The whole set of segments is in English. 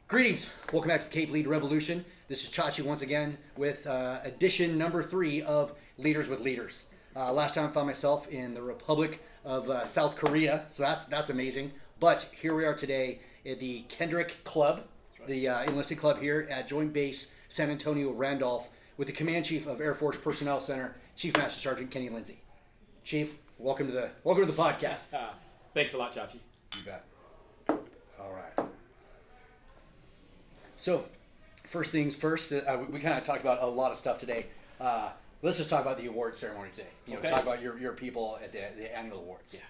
Greetings. Welcome back to the Cape Lead Revolution. This is Chachi once again with edition number 3 of Leaders with Leaders. Last time I found myself in the Republic of South Korea, so that's amazing. But here we are today at the Kendrick Club, the enlisted club here at Joint Base San Antonio Randolph with the Command Chief of Air Force Personnel Center, Chief Master Sergeant Kenny Lindsey. Chief, welcome to the podcast. Thanks a lot, Chachi. You bet. All right. So, first things first, we kind of talked about a lot of stuff today. Let's just talk about the award ceremony today. Okay. Talk about your people at the annual awards. Yeah.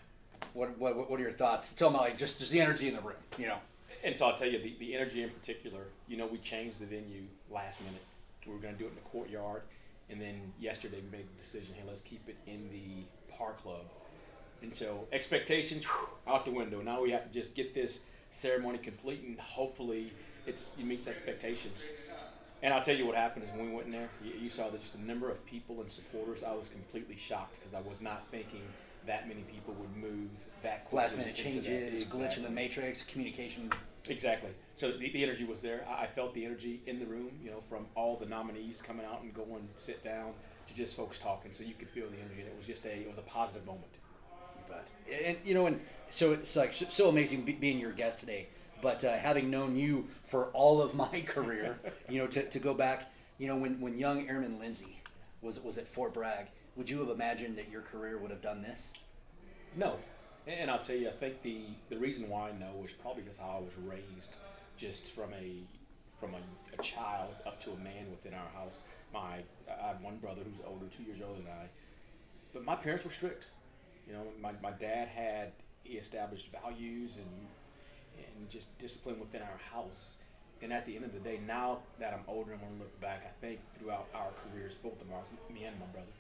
What are your thoughts? Tell them about just the energy in the room. And so I'll tell you, the energy in particular, we changed the venue last minute. We were going to do it in the courtyard. And then yesterday we made the decision, hey, let's keep it in the Park Club. And so expectations, out the window. Now we have to just get this ceremony complete and hopefully it meets expectations. And I'll tell you what happened is when we went in there, you saw that just the number of people and supporters. I was completely shocked because I was not thinking that many people would move that quickly. Last minute changes, glitch in the matrix, communication. Exactly. So the energy was there. I felt the energy in the room, from all the nominees coming out and going sit down to just folks talking. So you could feel the energy, and it was a positive moment. And so it's like so amazing being your guest today. But having known you for all of my career, to go back, when young Airman Lindsey was at Fort Bragg, would you have imagined that your career would have done this? No. And I'll tell you, I think the reason why I know is probably because how I was raised, just from a child up to a man within our house. I have one brother who's older, 2 years older than I, but my parents were strict. My dad he established values and just discipline within our house. And at the end of the day, now that I'm older and want to look back, I think throughout our careers, both of ours, me and my brother,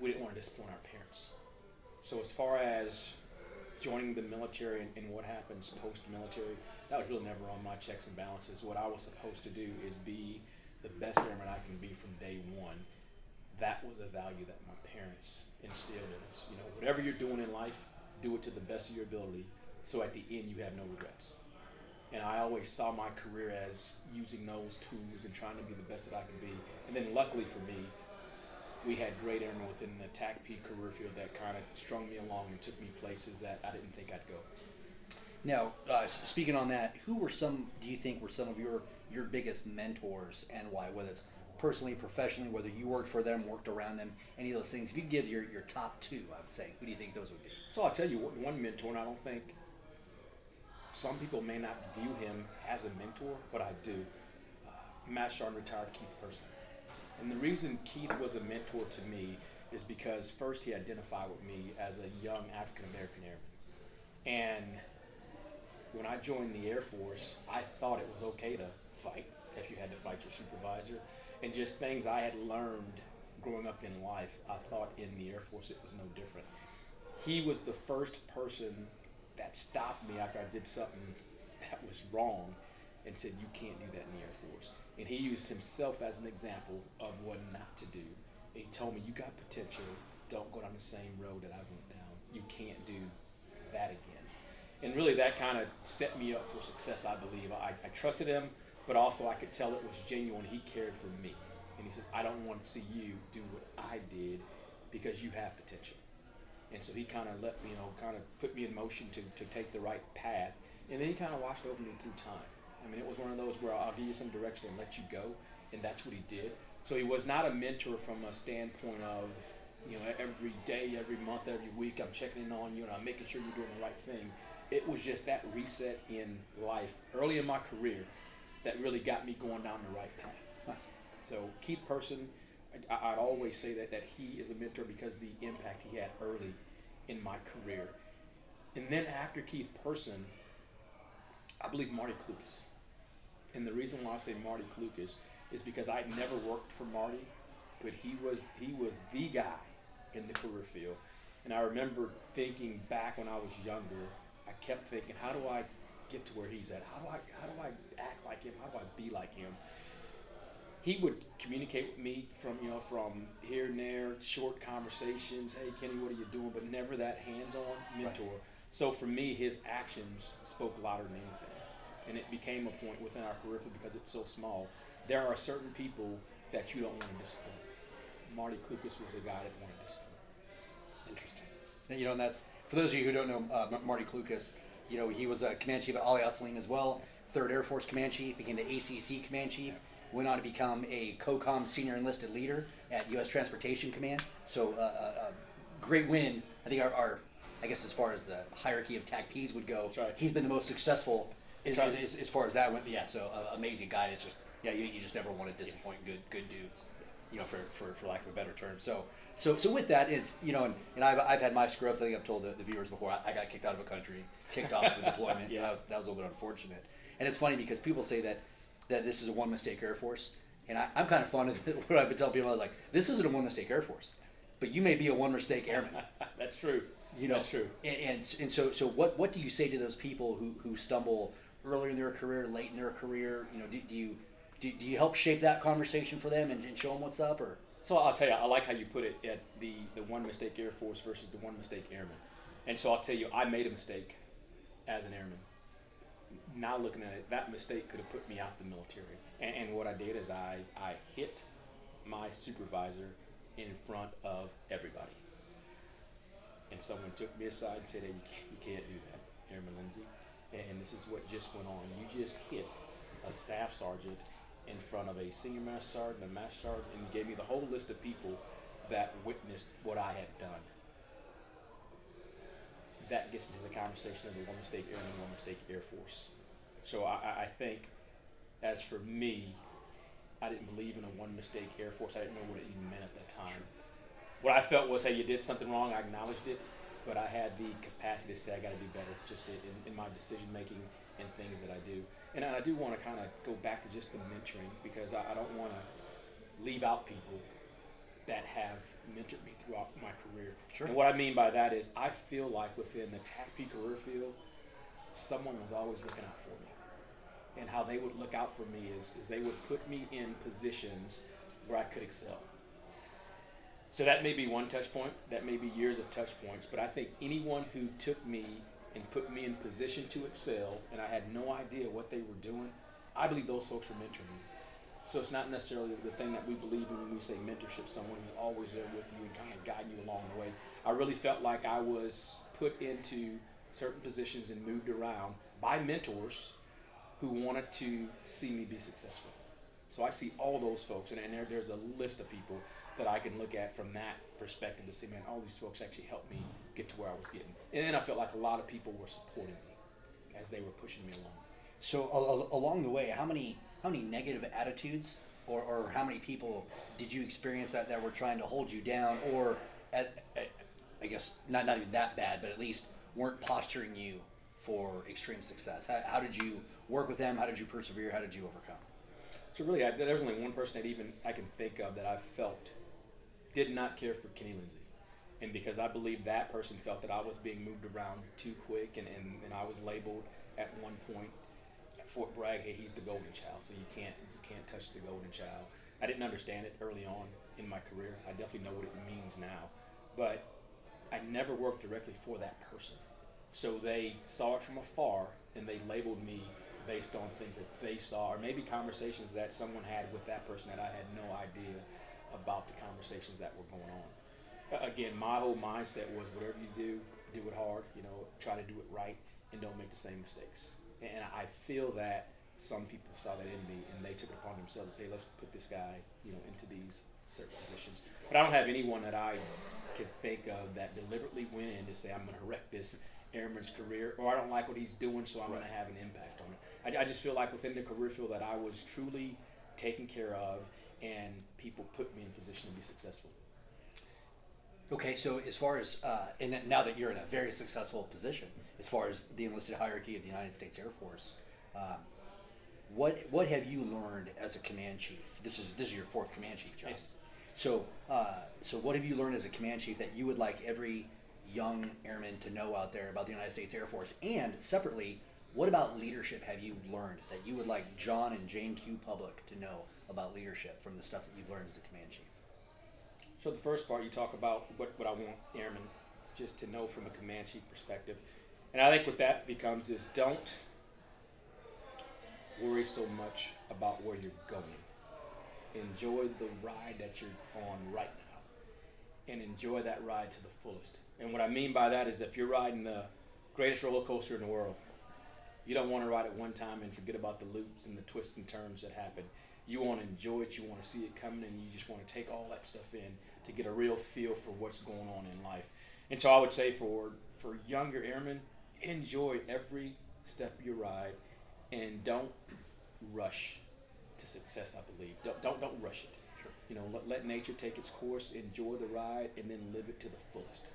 we didn't want to disappoint our parents. So as far as joining the military and what happens post-military, that was really never on my checks and balances. What I was supposed to do is be the best airman I can be from day one. That was a value that my parents instilled in us. Whatever you're doing in life, do it to the best of your ability, so at the end you have no regrets. And I always saw my career as using those tools and trying to be the best that I could be. And then luckily for me, we had great airmen within the TACP career field that kind of strung me along and took me places that I didn't think I'd go. Now, speaking on that, do you think were some of your biggest mentors and why? Whether it's personally, professionally, whether you worked for them, worked around them, any of those things. If you could give your top two, I would say, who do you think those would be? So I'll tell you one mentor, and I don't think some people may not view him as a mentor, but I do. Master Sergeant retired Keith Person. And the reason Keith was a mentor to me is because first he identified with me as a young African-American airman. And when I joined the Air Force, I thought it was okay to fight if you had to fight your supervisor. And just things I had learned growing up in life, I thought in the Air Force it was no different. He was the first person that stopped me after I did something that was wrong and said, you can't do that in the Air Force. And he used himself as an example of what not to do. And he told me, you got potential, don't go down the same road that I went down. You can't do that again. And really that kind of set me up for success, I believe. I trusted him, but also I could tell it was genuine. He cared for me. And he says, I don't want to see you do what I did because you have potential. And so he kind of let me, kind of put me in motion to take the right path. And then he kind of watched over me through time. I mean, it was one of those where I'll give you some direction and let you go, and that's what he did. So he was not a mentor from a standpoint of, every day, every month, every week, I'm checking in on you and I'm making sure you're doing the right thing. It was just that reset in life early in my career that really got me going down the right path. Nice. So Keith Person, I'd always say that he is a mentor because the impact he had early in my career. And then after Keith Person, I believe Marty Klukas. And the reason why I say Marty Klukas is because I never worked for Marty, but he was the guy in the career field. And I remember thinking back when I was younger, I kept thinking, how do I get to where he's at? How do I act like him? How do I be like him? He would communicate with me from here and there, short conversations. Hey, Kenny, what are you doing? But never that hands-on mentor. Right. So for me, his actions spoke louder than anything. and it became a point within our career field because it's so small. There are certain people that you don't want to discipline. Marty Klukas was a guy that wanted discipline. Interesting. And that's, for those of you who don't know Marty Klukas, he was a command chief at Ali Asalim as well, 3rd Air Force command chief, became the ACC command chief, went on to become a COCOM senior enlisted leader at U.S. Transportation Command. So a great win. I think I guess as far as the hierarchy of TACPs would go, that's right. He's been the most successful as far as that went. Yeah, so amazing guy. It's just, you just never want to disappoint good dudes, for lack of a better term. So with that is, and I've had my screw ups. I think I've told the viewers before. I got kicked out of a country, kicked off the deployment. Yeah. That was a little bit unfortunate. And it's funny because people say that this is a one mistake Air Force, and I'm kind of fond of what I've been telling people. Like, this isn't a one mistake Air Force, but you may be a one mistake airman. That's true. That's true. And so what do you say to those people who stumble early in their career, late in their career? Do you help shape that conversation for them and show them what's up? Or so I'll tell you, I like how you put it at the one mistake Air Force versus the one mistake airman. And so I'll tell you, I made a mistake as an airman. Now looking at it, that mistake could have put me out the military. And what I did is I hit my supervisor in front of everybody. And someone took me aside and said, hey, you can't do that, Airman Lindsey. And this is what just went on. You just hit a staff sergeant in front of a senior master sergeant, a master sergeant, and gave me the whole list of people that witnessed what I had done. That gets into the conversation of the one mistake airman, one mistake Air Force. So I think, as for me, I didn't believe in a one mistake Air Force. I didn't know what it even meant at that time. What I felt was, hey, you did something wrong. I acknowledged it, but I had the capacity to say I got to do better, just in my decision making and things that I do. And I do want to kind of go back to just the mentoring, because I don't want to leave out people that have mentored me throughout my career. Sure. And what I mean by that is, I feel like within the TACP career field, someone was always looking out for me. And how they would look out for me is they would put me in positions where I could excel. So that may be one touch point, that may be years of touch points, but I think anyone who took me and put me in position to excel, and I had no idea what they were doing, I believe those folks were mentoring me. So it's not necessarily the thing that we believe in when we say mentorship, someone who's always there with you and kind of guiding you along the way. I really felt like I was put into certain positions and moved around by mentors who wanted to see me be successful. So I see all those folks, and there's a list of people that I can look at from that perspective to see, man, all these folks actually helped me get to where I was getting. And then I felt like a lot of people were supporting me as they were pushing me along. So along the way, how many negative attitudes or how many people did you experience that were trying to hold you down, or I guess not even that bad, but at least weren't posturing you for extreme success? How did you work with them? How did you persevere? How did you overcome? So really, there's only one person that even I can think of that I felt did not care for Kenny Lindsey. And because I believe that person felt that I was being moved around too quick, and I was labeled at one point at Fort Bragg, hey, he's the golden child, so you can't touch the golden child. I didn't understand it early on in my career. I definitely know what it means now. But I never worked directly for that person. So they saw it from afar, and they labeled me based on things that they saw, or maybe conversations that someone had with that person that I had no idea about the conversations that were going on. Again, my whole mindset was, whatever you do it hard, try to do it right, and don't make the same mistakes. And I feel that some people saw that in me, and they took it upon themselves to say, let's put this guy, into these certain positions. But I don't have anyone that I could think of that deliberately went in to say, I'm going to wreck this airman's career, or I don't like what he's doing, so I'm going to have an impact on it. I just feel like within the career field that I was truly taken care of, and people put me in position to be successful. Okay, so as far as, and now that you're in a very successful position, as far as the enlisted hierarchy of the United States Air Force, what have you learned as a command chief? This is your 4th command chief, John. Yes. So what have you learned as a command chief that you would like every young airman to know out there about the United States Air Force? And separately, what about leadership have you learned that you would like John and Jane Q. Public to know about leadership from the stuff that you've learned as a command chief? So the first part, you talk about what I want airmen just to know from a command chief perspective. And I think what that becomes is don't worry so much about where you're going. Enjoy the ride that you're on right now, and enjoy that ride to the fullest. And what I mean by that is, if you're riding the greatest roller coaster in the world, you don't want to ride it one time and forget about the loops and the twists and turns that happen. You want to enjoy it, you want to see it coming, and you just want to take all that stuff in to get a real feel for what's going on in life. And so I would say for younger airmen, enjoy every step of your ride, and don't rush to success. I believe don't rush it. Sure. You know, let nature take its course, enjoy the ride, and then live it to the fullest.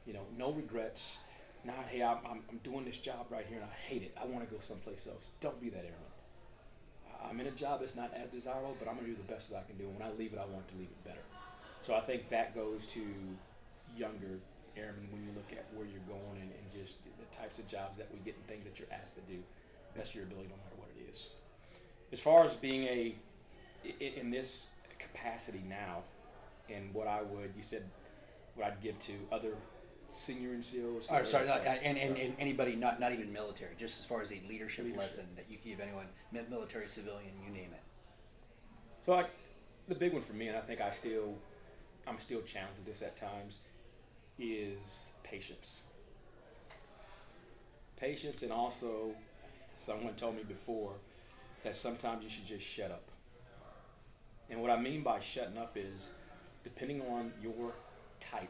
You know, no regrets. Not, hey, I'm doing this job right here and I hate it, I want to go someplace else. Don't be that airman. I'm in a job that's not as desirable, but I'm going to do the best that I can do. And when I leave it, I want to leave it better. So I think that goes to younger airmen when you look at where you're going and just the types of jobs that we get and things that you're asked to do, best of your ability, no matter what it is. As far as being in this capacity now, and what you said, what I'd give to other senior NCOs. Oh, sorry, and anybody not even military, just as far as a leadership lesson that you can give anyone, military, civilian, you name it. So the big one for me, and I think I'm still challenged with this at times, is patience. Patience, and also someone told me before that sometimes you should just shut up. And what I mean by shutting up is, depending on your type,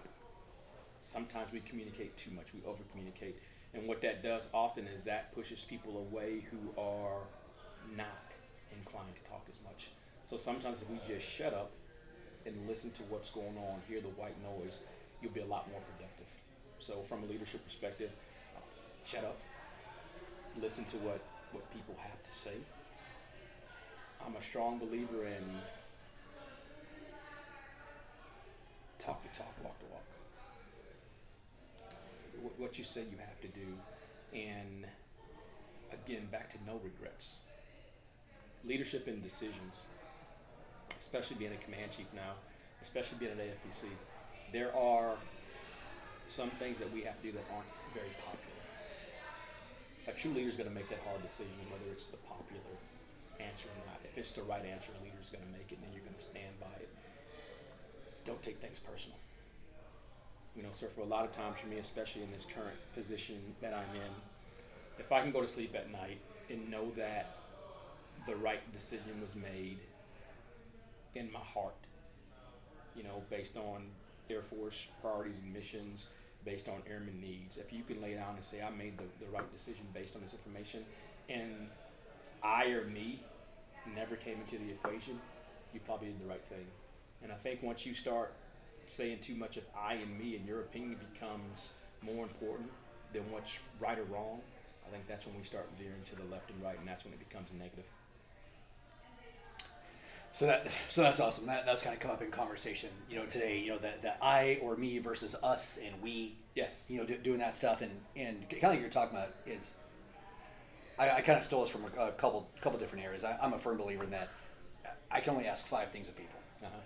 sometimes we communicate too much, we over communicate. And what that does often is that pushes people away who are not inclined to talk as much. So sometimes if we just shut up and listen to what's going on, hear the white noise, you'll be a lot more productive. So from a leadership perspective, shut up, listen to what people have to say. I'm a strong believer in talk the talk, walk the walk. What you say you have to do, and again, back to no regrets. Leadership and decisions, especially being a command chief now, especially being at AFPC, there are some things that we have to do that aren't very popular. A true leader is going to make that hard decision, whether it's the popular answer or not. If it's the right answer, a leader is going to make it, and then you're going to stand by it. Don't take things personal. You know, so for a lot of times for me, especially in this current position that I'm in, if I can go to sleep at night and know that the right decision was made in my heart, you know, based on Air Force priorities and missions, based on airman needs, if you can lay down and say, I made the right decision based on this information, and I or me never came into the equation, you probably did the right thing. And I think once you start saying too much of I and me, and your opinion becomes more important than what's right or wrong, I think that's when we start veering to the left and right, and that's when it becomes negative. So that's awesome. That's kind of come up in conversation, you know, today. You know, that I or me versus us and we. Yes. You know, doing that stuff, and kind of like you're talking about is, I kind of stole this from a couple different areas. I'm a firm believer in that. I can only ask 5 things of people. Uh-huh.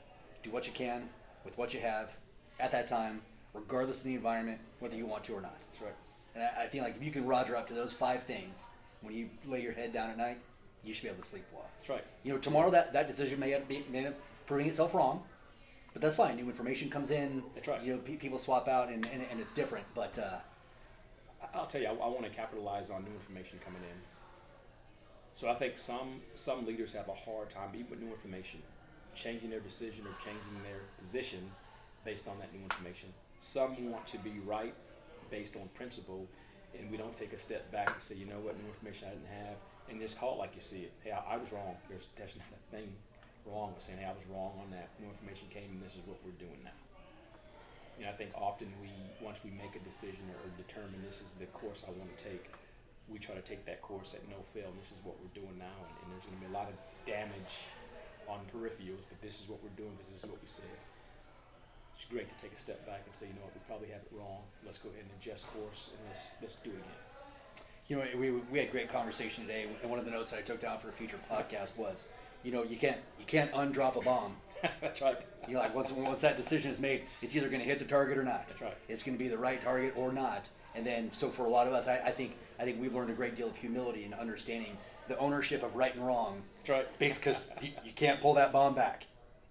Do what you can with what you have at that time, regardless of the environment, whether you want to or not. That's right. And I think like if you can roger up to those 5 things when you lay your head down at night, you should be able to sleep well. That's right. You know, tomorrow that decision may end up proving itself wrong, but that's fine. New information comes in. That's right. You know, people swap out, and it's different. But I'll tell you, I want to capitalize on new information coming in. So I think some leaders have a hard time, even with new information, changing their decision or changing their position based on that new information. Some want to be right based on principle, and we don't take a step back and say, you know what, new information I didn't have, and just call it like you see it. Hey, I was wrong. There's not a thing wrong with saying, hey, I was wrong on that. New information came, and this is what we're doing now. And I think often once we make a decision or determine this is the course I want to take, we try to take that course at no fail, and this is what we're doing now, and there's going to be a lot of damage on peripherals, but this is what we're doing because this is what we said. It's great to take a step back and say, you know what, we probably have it wrong. Let's go ahead and adjust course, and let's do it again. you know, we had a great conversation today, and one of the notes that I took down for a future podcast was, you know, you can't undrop a bomb. That's right. You know, like once that decision is made, it's either going to hit the target or not. That's right. It's going to be the right target or not, And then, so for a lot of us, I think we've learned a great deal of humility in understanding the ownership of right and wrong. That's right. Basically, because you can't pull that bomb back,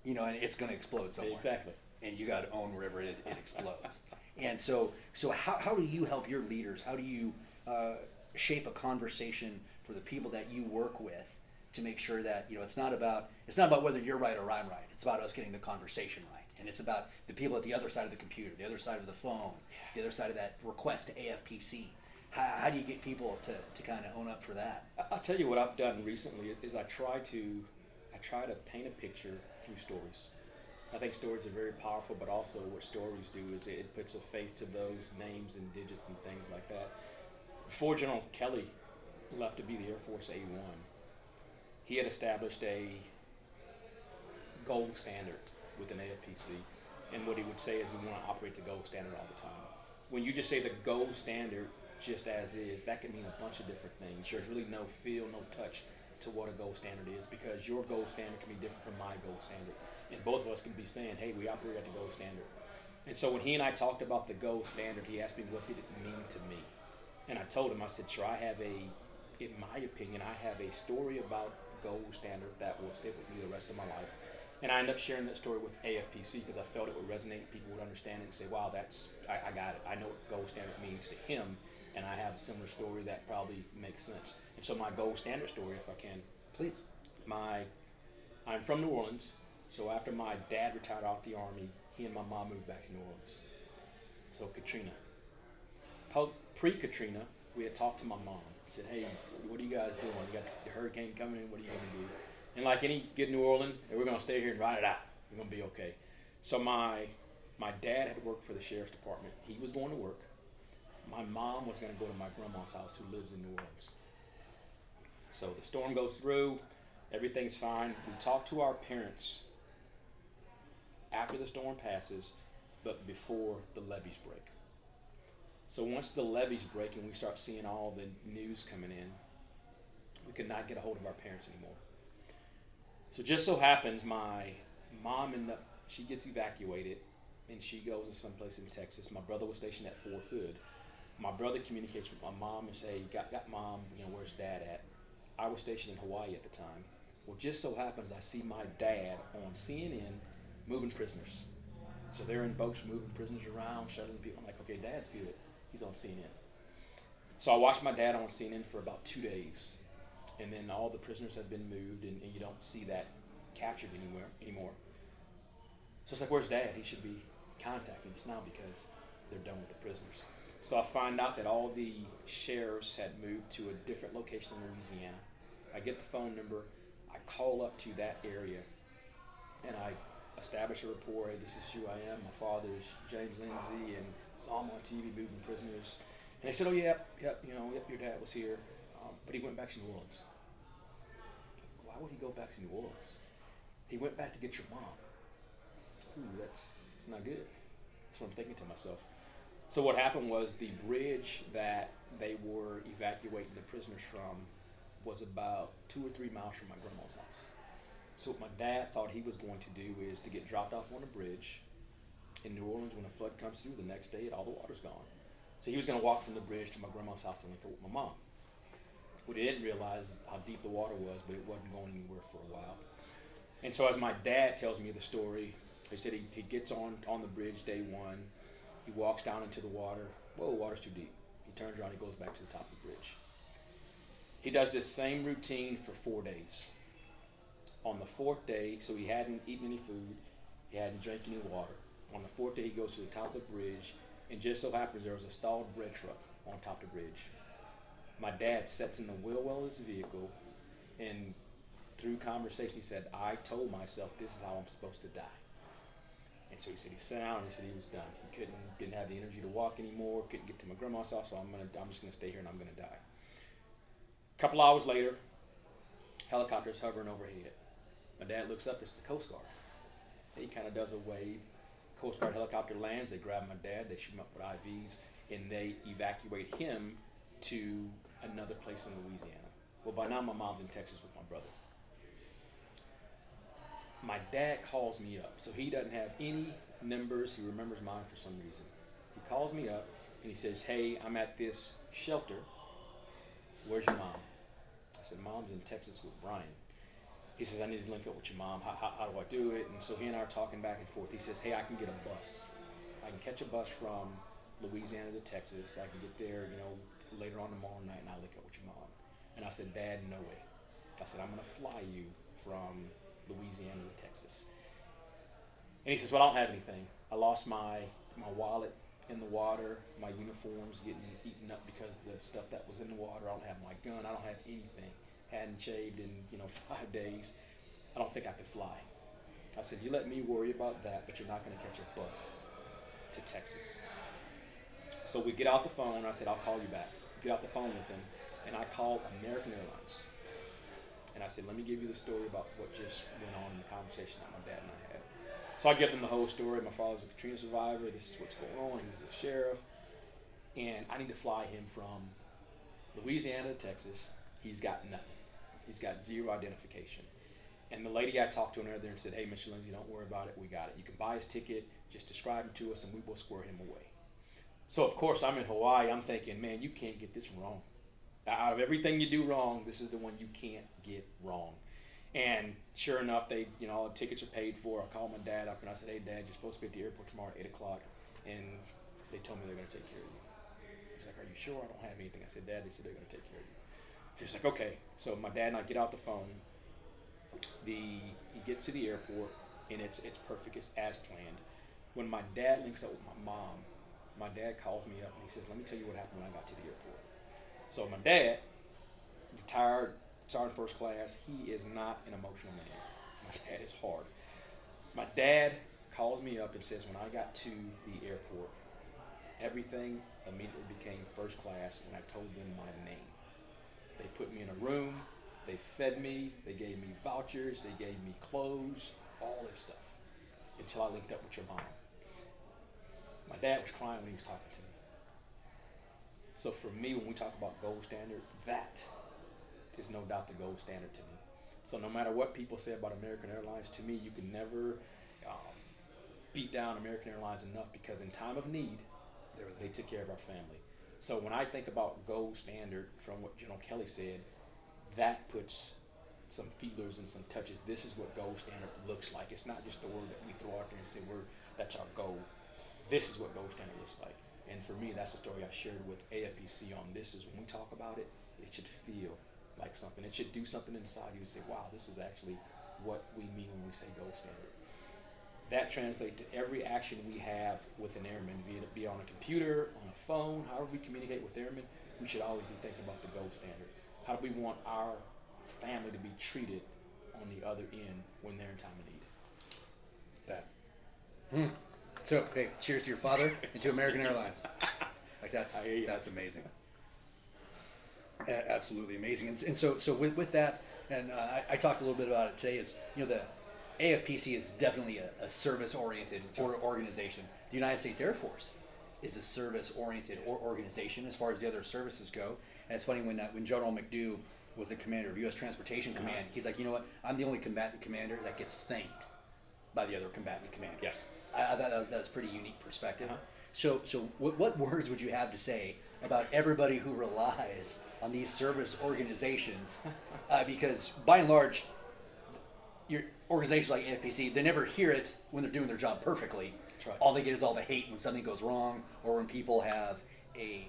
and it's going to explode somewhere. Exactly. And you got to own wherever it explodes. And so how do you help your leaders? How do you shape a conversation for the people that you work with to make sure that it's not about whether you're right or I'm right. It's about us getting the conversation right, and it's about the people at the other side of the computer, the other side of the phone, the other side of that request to AFPC. How do you get people to kind of own up for that? I'll tell you what I've done recently is I try to paint a picture through stories. I think stories are very powerful, but also what stories do is it puts a face to those names and digits and things like that. Before General Kelly left to be the Air Force A1, he had established a gold standard with an AFPC, and what he would say is we want to operate the gold standard all the time. When you just say the gold standard just as is, that can mean a bunch of different things. There's really no feel, no touch to what a gold standard is, because your gold standard can be different from my gold standard. And both of us can be saying, hey, we operate at the gold standard. And so when he and I talked about the gold standard, he asked me, what did it mean to me? And I told him, I said, sure, in my opinion, I have a story about gold standard that will stick with me the rest of my life. And I ended up sharing that story with AFPC because I felt it would resonate, people would understand it and say, wow, I got it. I know what gold standard means to him, and I have a similar story that probably makes sense. And so my gold standard story, if I can. Please. I'm from New Orleans, so after my dad retired out the Army, he and my mom moved back to New Orleans. So Katrina. Pre-Katrina, we had talked to my mom and said, hey, what are you guys doing? You got the hurricane coming in, what are you going to do? And like any good New Orleans, we're going to stay here and ride it out. We're going to be okay. So my dad had worked for the sheriff's department. He was going to work. My mom was going to go to my grandma's house, who lives in New Orleans. So the storm goes through, everything's fine. We talk to our parents after the storm passes, but before the levees break. So once the levees break and we start seeing all the news coming in, we could not get a hold of our parents anymore. So just so happens my mom she gets evacuated and she goes to someplace in Texas. My brother was stationed at Fort Hood. My brother communicates with my mom and say, got mom, where's dad at? I was stationed in Hawaii at the time. Well, just so happens I see my dad on CNN moving prisoners. So they're in boats moving prisoners around, shuttling people. I'm like, okay, dad's good. He's on CNN. So I watched my dad on CNN for about 2 days. And then all the prisoners have been moved, and you don't see that captured anymore. So it's like, where's dad? He should be contacting us now because they're done with the prisoners. So I find out that all the sheriffs had moved to a different location in Louisiana. I get the phone number. I call up to that area, and I establish a rapport. Hey, this is who I am. My father is James Lindsey, and saw him on TV moving prisoners. And they said, oh, yep, your dad was here, but he went back to New Orleans. Why would he go back to New Orleans? He went back to get your mom. Ooh, that's not good. That's what I'm thinking to myself. So what happened was the bridge that they were evacuating the prisoners from was about 2 or 3 miles from my grandma's house. So what my dad thought he was going to do is to get dropped off on a bridge in New Orleans. When a flood comes through, the next day all the water's gone. So he was going to walk from the bridge to my grandma's house and link up with my mom. What he didn't realize is how deep the water was, but it wasn't going anywhere for a while. And so as my dad tells me the story, he said he gets on the bridge day one. He walks down into the water. Whoa, water's too deep. He turns around, he goes back to the top of the bridge. He does this same routine for 4 days. On the 4th day, so he hadn't eaten any food, he hadn't drank any water. On the 4th day, he goes to the top of the bridge, and just so happens there was a stalled bread truck on top of the bridge. My dad sits in the wheel well of his vehicle, and through conversation, he said, I told myself this is how I'm supposed to die. And so he said he sat down and he said he was done. He didn't have the energy to walk anymore, couldn't get to my grandma's house, so I'm just gonna stay here and I'm gonna die. A couple hours later, helicopter's hovering overhead. My dad looks up, it's the Coast Guard. He kind of does a wave. Coast Guard helicopter lands, they grab my dad, they shoot him up with IVs, and they evacuate him to another place in Louisiana. Well, by now my mom's in Texas with my brother. My dad calls me up, so he doesn't have any numbers. He remembers mine for some reason. He calls me up. and he says, "Hey, I'm at this shelter. Where's your mom?" I said, "Mom's in Texas with Brian." He says, "I need to link up with your mom. How do I do it?" And so he and I are talking back and forth. He says, "Hey, I can get a bus. I can catch a bus from Louisiana to Texas. I can get there, later on tomorrow night, and I'll link up with your mom." And I said, "Dad, no way." I said, "I'm going to fly you from Louisiana to Texas." And he says, "Well, I don't have anything. I lost my wallet in the water. My uniform's getting eaten up because of the stuff that was in the water. I don't have my gun. I don't have anything. Hadn't shaved in 5 days. I don't think I could fly." I said, "You let me worry about that, but you're not going to catch a bus to Texas." So we get out the phone. I said, "I'll call you back." Get out the phone with him, and I called American Airlines. And I said, "Let me give you the story about what just went on in the conversation that my dad and I had." So I give them the whole story. My father's a Katrina survivor. This is what's going on. He was a sheriff. And I need to fly him from Louisiana to Texas. He's got nothing. He's got zero identification. And the lady I talked to in there and said, "Hey, Mr. Lindsey, don't worry about it. We got it. You can buy his ticket. Just describe him to us, and we will square him away." So, of course, I'm in Hawaii. I'm thinking, man, you can't get this wrong. Out of everything you do wrong, this is the one you can't get wrong. And sure enough, they, all the tickets are paid for. I called my dad up and I said, "Hey, Dad, you're supposed to be at the airport tomorrow at 8 o'clock. And they told me they're going to take care of you." He's like, "Are you sure?" "I don't have anything." I said, "Dad, they said they're going to take care of you." So he's like, "Okay." So my dad and I get out the phone. He gets to the airport, and it's perfect. It's as planned. When my dad links up with my mom, my dad calls me up and he says, "Let me tell you what happened when I got to the airport." So my dad, retired Sergeant First Class, he is not an emotional man. My dad is hard. My dad calls me up and says, "When I got to the airport, everything immediately became first class when I told them my name. They put me in a room, they fed me, they gave me vouchers, they gave me clothes, all this stuff, until I linked up with your mom." My dad was crying when he was talking to me. So for me, when we talk about gold standard, that is no doubt the gold standard to me. So no matter what people say about American Airlines, to me, you can never beat down American Airlines enough, because in time of need, they took care of our family. So when I think about gold standard, from what General Kelly said, that puts some feelers and some touches. This is what gold standard looks like. It's not just the word that we throw out there and say that's our goal. This is what gold standard looks like. And for me, that's the story I shared with AFPC on this. Is when we talk about it, it should feel like something. It should do something inside you to say, wow, this is actually what we mean when we say gold standard. That translates to every action we have with an airman, be it on a computer, on a phone, however we communicate with airmen. We should always be thinking about the gold standard. How do we want our family to be treated on the other end when they're in time of need? That. So, hey, cheers to your father and to American Airlines. Like that's amazing. Absolutely amazing. And so with that, and I talked a little bit about it today. Is the AFPC is definitely a service-oriented organization. The United States Air Force is a service-oriented organization as far as the other services go. And it's funny when General McDew was the commander of U.S. Transportation Command, he's like, you know what? I'm the only combatant commander that gets thanked by the other combatant commanders. Yes. That was a pretty unique perspective. So what words would you have to say about everybody who relies on these service organizations? Because by and large, your organizations like AFPC, they never hear it when they're doing their job perfectly. That's right. All they get is all the hate when something goes wrong, or when people have a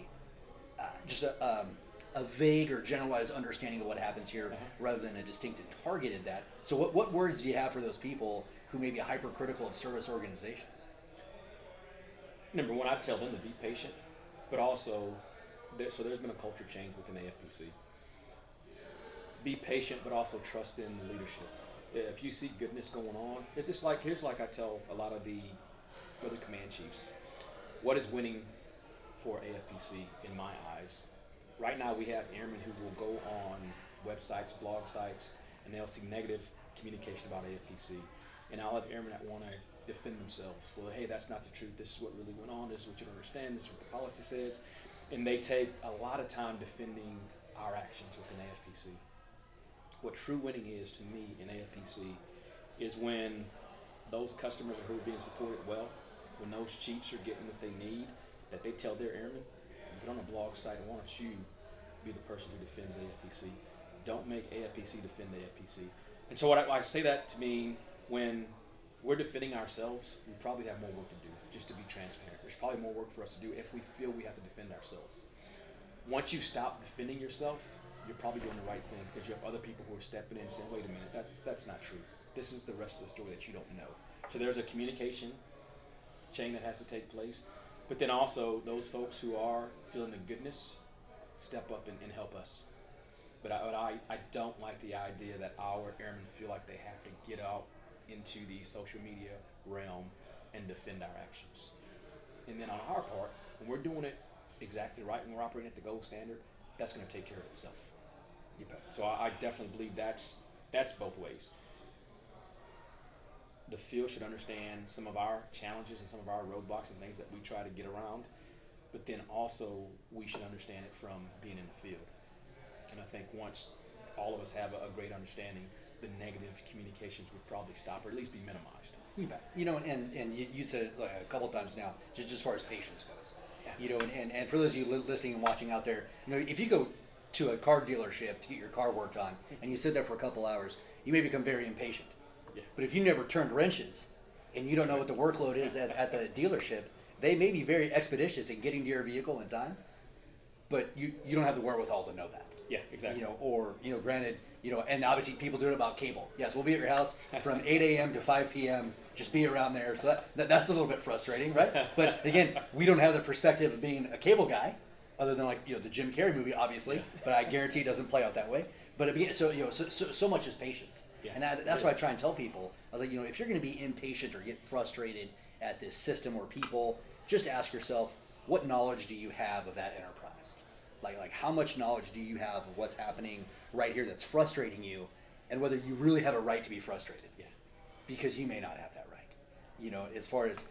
vague or generalized understanding of what happens here, rather than a distinct and targeted that. So what words do you have for those people who may be hypercritical of service organizations? Number one, I tell them to be patient, but also, there's been a culture change within AFPC. Be patient, but also trust in the leadership. If you see goodness going on, it's just like, here's like I tell a lot of the other command chiefs, what is winning for AFPC in my eyes? Right now we have airmen who will go on websites, blog sites, and they'll see negative communication about AFPC. And I'll have airmen that want to defend themselves. Well, hey, that's not the truth. This is what really went on. This is what you don't understand. This is what the policy says. And they take a lot of time defending our actions within AFPC. What true winning is to me in AFPC is when those customers who are being supported well, when those chiefs are getting what they need, that they tell their airmen, get on a blog site, and why don't you be the person who defends AFPC? Don't make AFPC defend AFPC. And so I say that to mean when we're defending ourselves, we probably have more work to do, just to be transparent. There's probably more work for us to do if we feel we have to defend ourselves. Once you stop defending yourself, you're probably doing the right thing because you have other people who are stepping in and saying, wait a minute, that's not true. This is the rest of the story that you don't know. So there's a communication chain that has to take place. But then also those folks who are feeling the goodness, step up and help us. But I don't like the idea that our airmen feel like they have to get out into the social media realm and defend our actions. And then on our part, when we're doing it exactly right and we're operating at the gold standard, that's going to take care of itself. So I definitely believe that's both ways. The field should understand some of our challenges and some of our roadblocks and things that we try to get around, but then also we should understand it from being in the field. And I think once all of us have a great understanding, the negative communications would probably stop or at least be minimized. You bet. You know, and you said it like a couple times now, just as far as patience goes. Yeah. You know, and for those of you listening and watching out there, you know, if you go to a car dealership to get your car worked on and you sit there for a couple hours, you may become very impatient. Yeah. But if you never turned wrenches and you don't know what the workload is at the dealership, they may be very expeditious in getting to your vehicle in time, but you don't have the wherewithal to know that. Yeah, exactly. You know, or, you know, granted, you know, and obviously people do it about cable. Yes, we'll be at your house from 8 a.m. to 5 p.m. Just be around there. So that's a little bit frustrating, right? But again, we don't have the perspective of being a cable guy, other than like, you know, the Jim Carrey movie, obviously. Yeah. But I guarantee it doesn't play out that way. But so, you know, so much is patience. Yeah, and that's why I try and tell people. I was like, you know, if you're going to be impatient or get frustrated at this system or people, just ask yourself, what knowledge do you have of that enterprise? Like how much knowledge do you have of what's happening right here that's frustrating you, and whether you really have a right to be frustrated? Yeah. Because you may not have that right. You know, as far as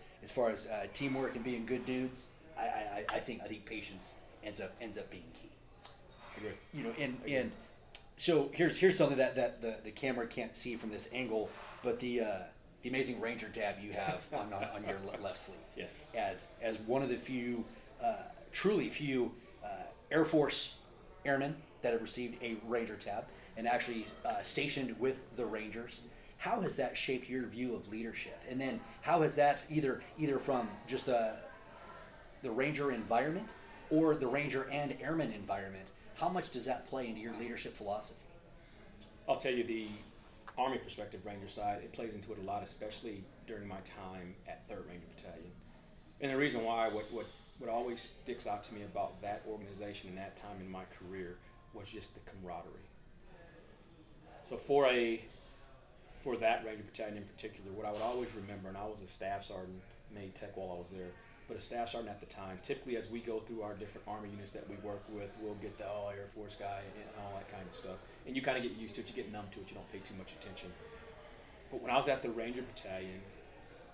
teamwork and being good dudes, I think patience ends up being key. Agree. You know, and so here's something that the camera can't see from this angle, but the amazing Ranger tab you have on your left sleeve. Yes. As one of the few, truly few, Air Force airmen that have received a Ranger tab and actually stationed with the Rangers. How has that shaped your view of leadership? And then how has that either from just the Ranger environment or the Ranger and Airman environment, how much does that play into your leadership philosophy? I'll tell you the Army perspective, Ranger side, it plays into it a lot, especially during my time at 3rd Ranger Battalion. And the reason why, what always sticks out to me about that organization and that time in my career was just the camaraderie. So for that Ranger Battalion in particular, what I would always remember, and I was a staff sergeant, made tech while I was there, but a staff sergeant at the time, typically as we go through our different Army units that we work with, we'll get the Air Force guy and all that kind of stuff. And you kind of get used to it, you get numb to it, you don't pay too much attention. But when I was at the Ranger Battalion,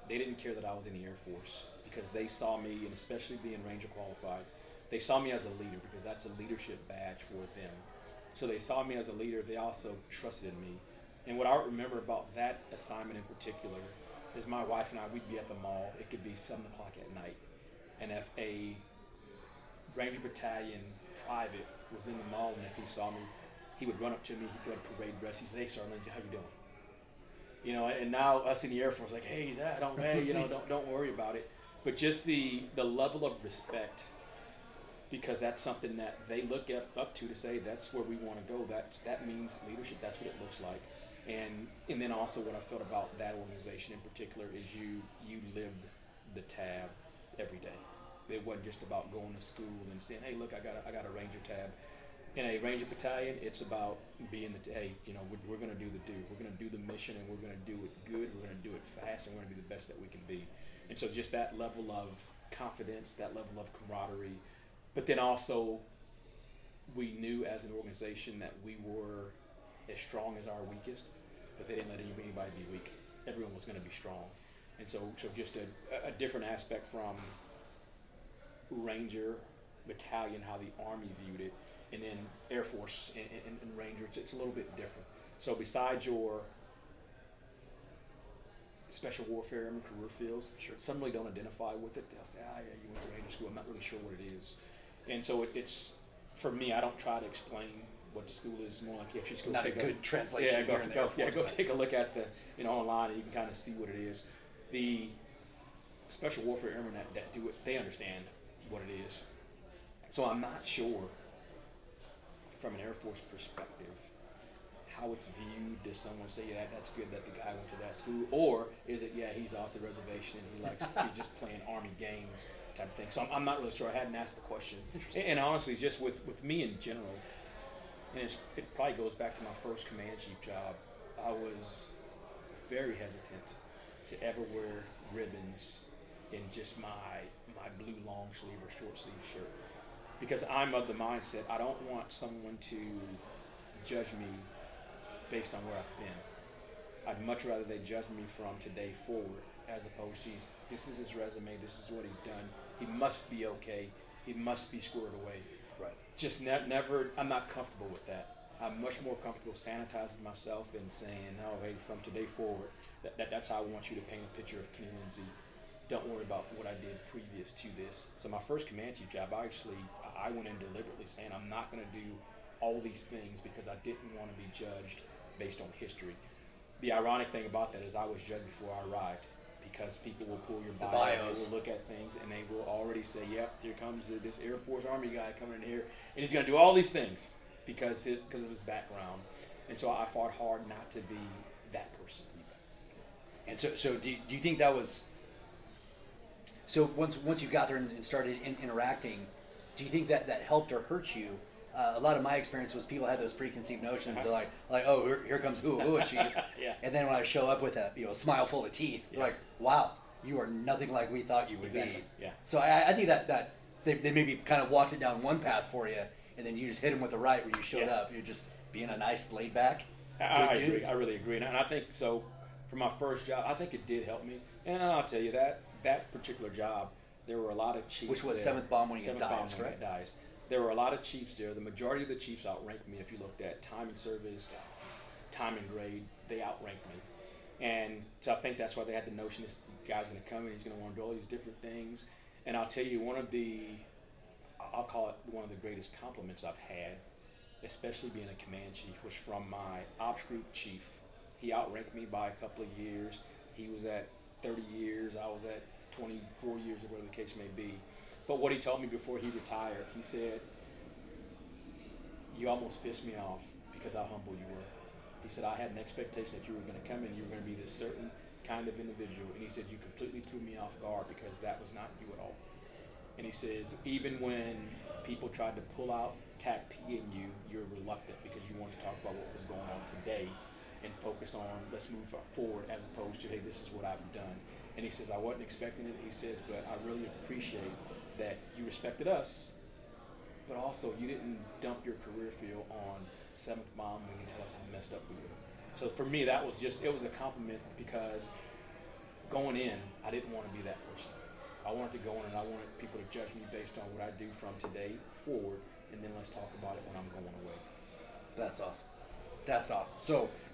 they didn't care that I was in the Air Force because they saw me, and especially being Ranger qualified, they saw me as a leader because that's a leadership badge for them. So they saw me as a leader, they also trusted in me. And what I remember about that assignment in particular is my wife and I, we'd be at the mall, it could be 7 o'clock at night, and if a Ranger Battalion private was in the mall and if he saw me, he would run up to me, he'd go to parade dress, he'd say, "Hey, Sergeant Lindsey, how you doing?" You know, and now us in the Air Force, like, "Hey, don't worry about it." But just the level of respect, because that's something that they look up to say that's where we want to go. That means leadership. That's what it looks like. And then also what I felt about that organization in particular is you lived the tab every day. It wasn't just about going to school and saying, "Hey, look, I got a Ranger tab." In a Ranger Battalion, it's about being we're going to do the do. We're going to do the mission, and we're going to do it good. We're going to do it fast, and we're going to be the best that we can be. And so just that level of confidence, that level of camaraderie, but then also we knew as an organization that we were as strong as our weakest, but they didn't let anybody be weak. Everyone was going to be strong. And so just a different aspect from Ranger Battalion, how the Army viewed it, and then Air Force and Ranger, it's a little bit different. So besides your special warfare airmen career fields. Sure. Some really don't identify with it. They'll say, yeah, you went to Ranger School. I'm not really sure what it is. And so it's, for me, I don't try to explain what the school is. More like, if you just go Not take a good translation. go here and there. take a look at the, online, and you can kind of see what it is. The special warfare airmen that do it, they understand what it is. So I'm not sure, from an Air Force perspective, how it's viewed. Does someone say, yeah, that's good that the guy went to that school, or is it, yeah, he's off the reservation and he's just playing Army games type of thing? So I'm not really sure. I hadn't asked the question. And honestly, just with me in general, and it probably goes back to my first command chief job, I was very hesitant to ever wear ribbons in just my blue long sleeve or short sleeve shirt, because I'm of the mindset I don't want someone to judge me based on where I've been. I'd much rather they judge me from today forward, as opposed to, this is his resume, this is what he's done, he must be okay, he must be squared away. Right. Just never, I'm not comfortable with that. I'm much more comfortable sanitizing myself and saying, oh, hey, from today forward, that's how I want you to paint a picture of Kenny Lindsey. Don't worry about what I did previous to this. So my first command chief job, I went in deliberately saying, I'm not going to do all these things because I didn't want to be judged based on history. The ironic thing about that is I was judged before I arrived, because people will pull your bio, they will look at things, and they will already say, yep, here comes this Air Force Army guy coming in here, and he's going to do all these things because of his background. And so I fought hard not to be that person. And so do you think that was, so once you got there and started interacting, do you think that helped or hurt you? A lot of my experience was people had those preconceived notions of like oh, here comes who chief. Yeah. And then when I show up with a smile full of teeth, they're like, wow, you are nothing like we thought you would be. Yeah. So I think that they maybe kind of walked it down one path for you, and then you just hit them with the right when you showed up. You're just being a nice laid back. I agree. I really agree, and I think so. For my first job, I think it did help me, and I'll tell you that particular job, there were a lot of chiefs. Which was there. 7th Bomb when you got Dice, correct? Dice. There were a lot of chiefs there. The majority of the chiefs outranked me. If you looked at time and service, time and grade, they outranked me. And so I think that's why they had the notion this guy's going to come and he's going to want to do all these different things. And I'll tell you, I'll call it one of the greatest compliments I've had, especially being a command chief, was from my ops group chief. He outranked me by a couple of years. He was at 30 years. I was at 24 years, or whatever the case may be. But what he told me before he retired, he said, you almost pissed me off because how humble you were. He said, I had an expectation that you were going to come in, you were going to be this certain kind of individual. And he said, you completely threw me off guard because that was not you at all. And he says, even when people tried to pull out TACP in you, you're reluctant because you wanted to talk about what was going on today and focus on, let's move forward, as opposed to, hey, this is what I've done. And he says, I wasn't expecting it. He says, but I really appreciate that you respected us, but also you didn't dump your career field on 7th Bomb when you tell us how messed up we were. So for me, it was a compliment, because going in, I didn't want to be that person. I wanted to go in and I wanted people to judge me based on what I do from today forward, and then let's talk about it when I'm going away. That's awesome. That's awesome.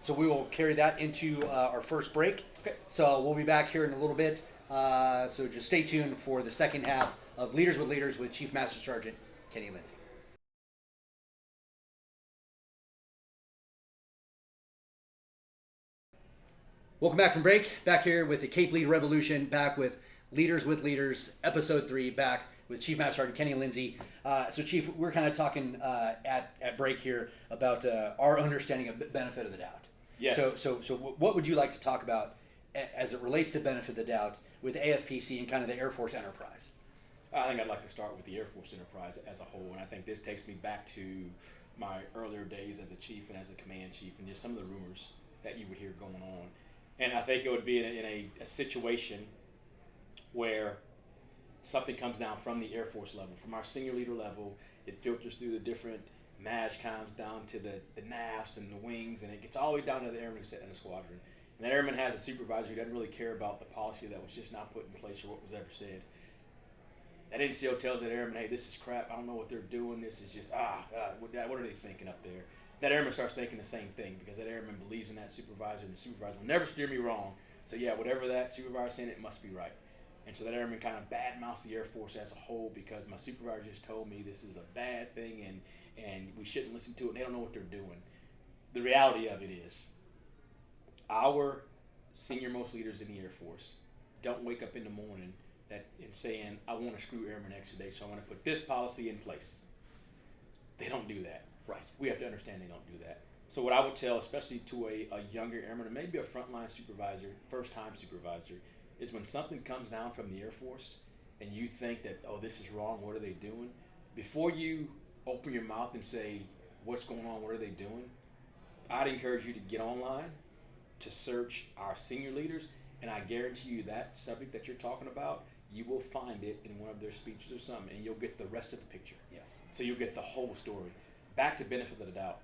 So we will carry that into our first break. Okay. So we'll be back here in a little bit. So just stay tuned for the second half of Leaders with Chief Master Sergeant Kenny Lindsey. Welcome back from break. Back here with the Cape Lead Revolution. Back with Leaders, Episode 3. Back with Chief Master Sergeant Kenny Lindsey. So Chief, we're kind of talking at break here about our understanding of benefit of the doubt. Yes. So what would you like to talk about as it relates to benefit of the doubt with AFPC and kind of the Air Force enterprise? I think I'd like to start with the Air Force enterprise as a whole, and I think this takes me back to my earlier days as a chief and as a command chief, and just some of the rumors that you would hear going on. And I think it would be in a situation where something comes down from the Air Force level, from our senior leader level, it filters through the different MAJCOMs down to the NAFs and the wings, and it gets all the way down to the airman sitting in the squadron. And that airman has a supervisor who doesn't really care about the policy that was just not put in place or what was ever said. That NCO tells that airman, hey, this is crap, I don't know what they're doing, this is just, what are they thinking up there? That airman starts thinking the same thing, because that airman believes in that supervisor, and the supervisor will never steer me wrong, So yeah, whatever that supervisor said, it must be right. And so that airman kind of badmouths the Air Force as a whole because my supervisor just told me this is a bad thing and we shouldn't listen to it. And they don't know what they're doing. The reality of it is, our senior most leaders in the Air Force don't wake up in the morning and saying, I want to screw Airman X today, so I want to put this policy in place. They don't do that. Right. We have to understand they don't do that. So what I would tell, especially to a younger airman or maybe a frontline supervisor, first-time supervisor, is when something comes down from the Air Force and you think that, oh, this is wrong, what are they doing? Before you open your mouth and say, what's going on, what are they doing? I'd encourage you to get online, to search our senior leaders, and I guarantee you that subject that you're talking about, you will find it in one of their speeches or something, and you'll get the rest of the picture. Yes. So you'll get the whole story. Back to benefit of the doubt.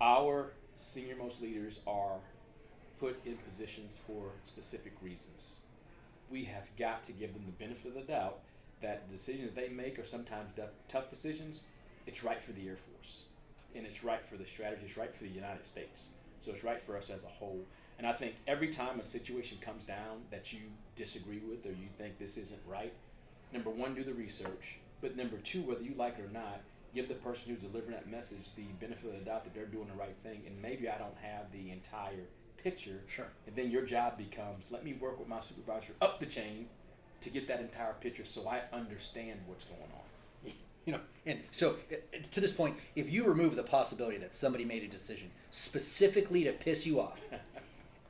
Our senior most leaders are put in positions for specific reasons. We have got to give them the benefit of the doubt that the decisions they make are sometimes tough decisions. It's right for the Air Force, and it's right for the strategy. It's right for the United States. So it's right for us as a whole. And I think every time a situation comes down that you disagree with or you think this isn't right, number one, do the research. But number two, whether you like it or not, give the person who's delivering that message the benefit of the doubt that they're doing the right thing. And maybe I don't have the entire picture. Sure. And then your job becomes, let me work with my supervisor up the chain to get that entire picture so I understand what's going on. You know, and so to this point, if you remove the possibility that somebody made a decision specifically to piss you off,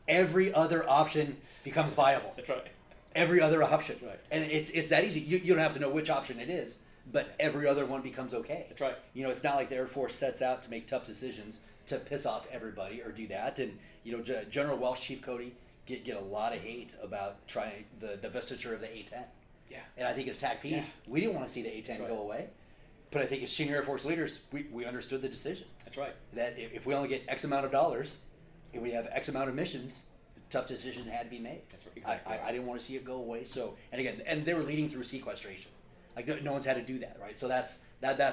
every other option becomes viable. That's right. Every other option. That's right. And it's that easy. You don't have to know which option it is, but every other one becomes okay. That's right. You know, it's not like the Air Force sets out to make tough decisions to piss off everybody or do that. And, you know, General Welsh, Chief Cody get a lot of hate about trying the divestiture of the A-10. Yeah. And I think as TACPs, Yeah. we didn't want to see the A-10 That's right. go away. But I think as senior Air Force leaders, we understood the decision. That's right. That if we only get X amount of dollars, and we have X amount of missions, the tough decisions had to be made. That's right. Exactly. I didn't want to see it go away. So, and again, and they were leading through sequestration. Like no one's had to do that, right? So that's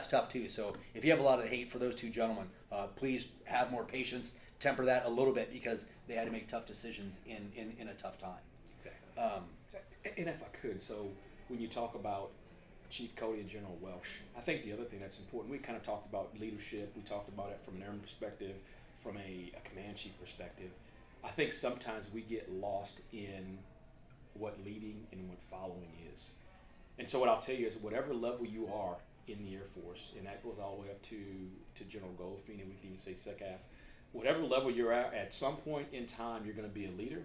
tough too. So if you have a lot of hate for those two gentlemen, please have more patience, temper that a little bit because they had to make tough decisions in a tough time. Exactly. And if I could, so when you talk about Chief Cody and General Welsh, I think the other thing that's important, we kind of talked about leadership, we talked about it from an airman perspective, from a command chief perspective. I think sometimes we get lost in what leading and what following is. And so what I'll tell you is whatever level you are in the Air Force, and that goes all the way up to General Goldfein, and we can even say SECAF, whatever level you're at some point in time you're going to be a leader,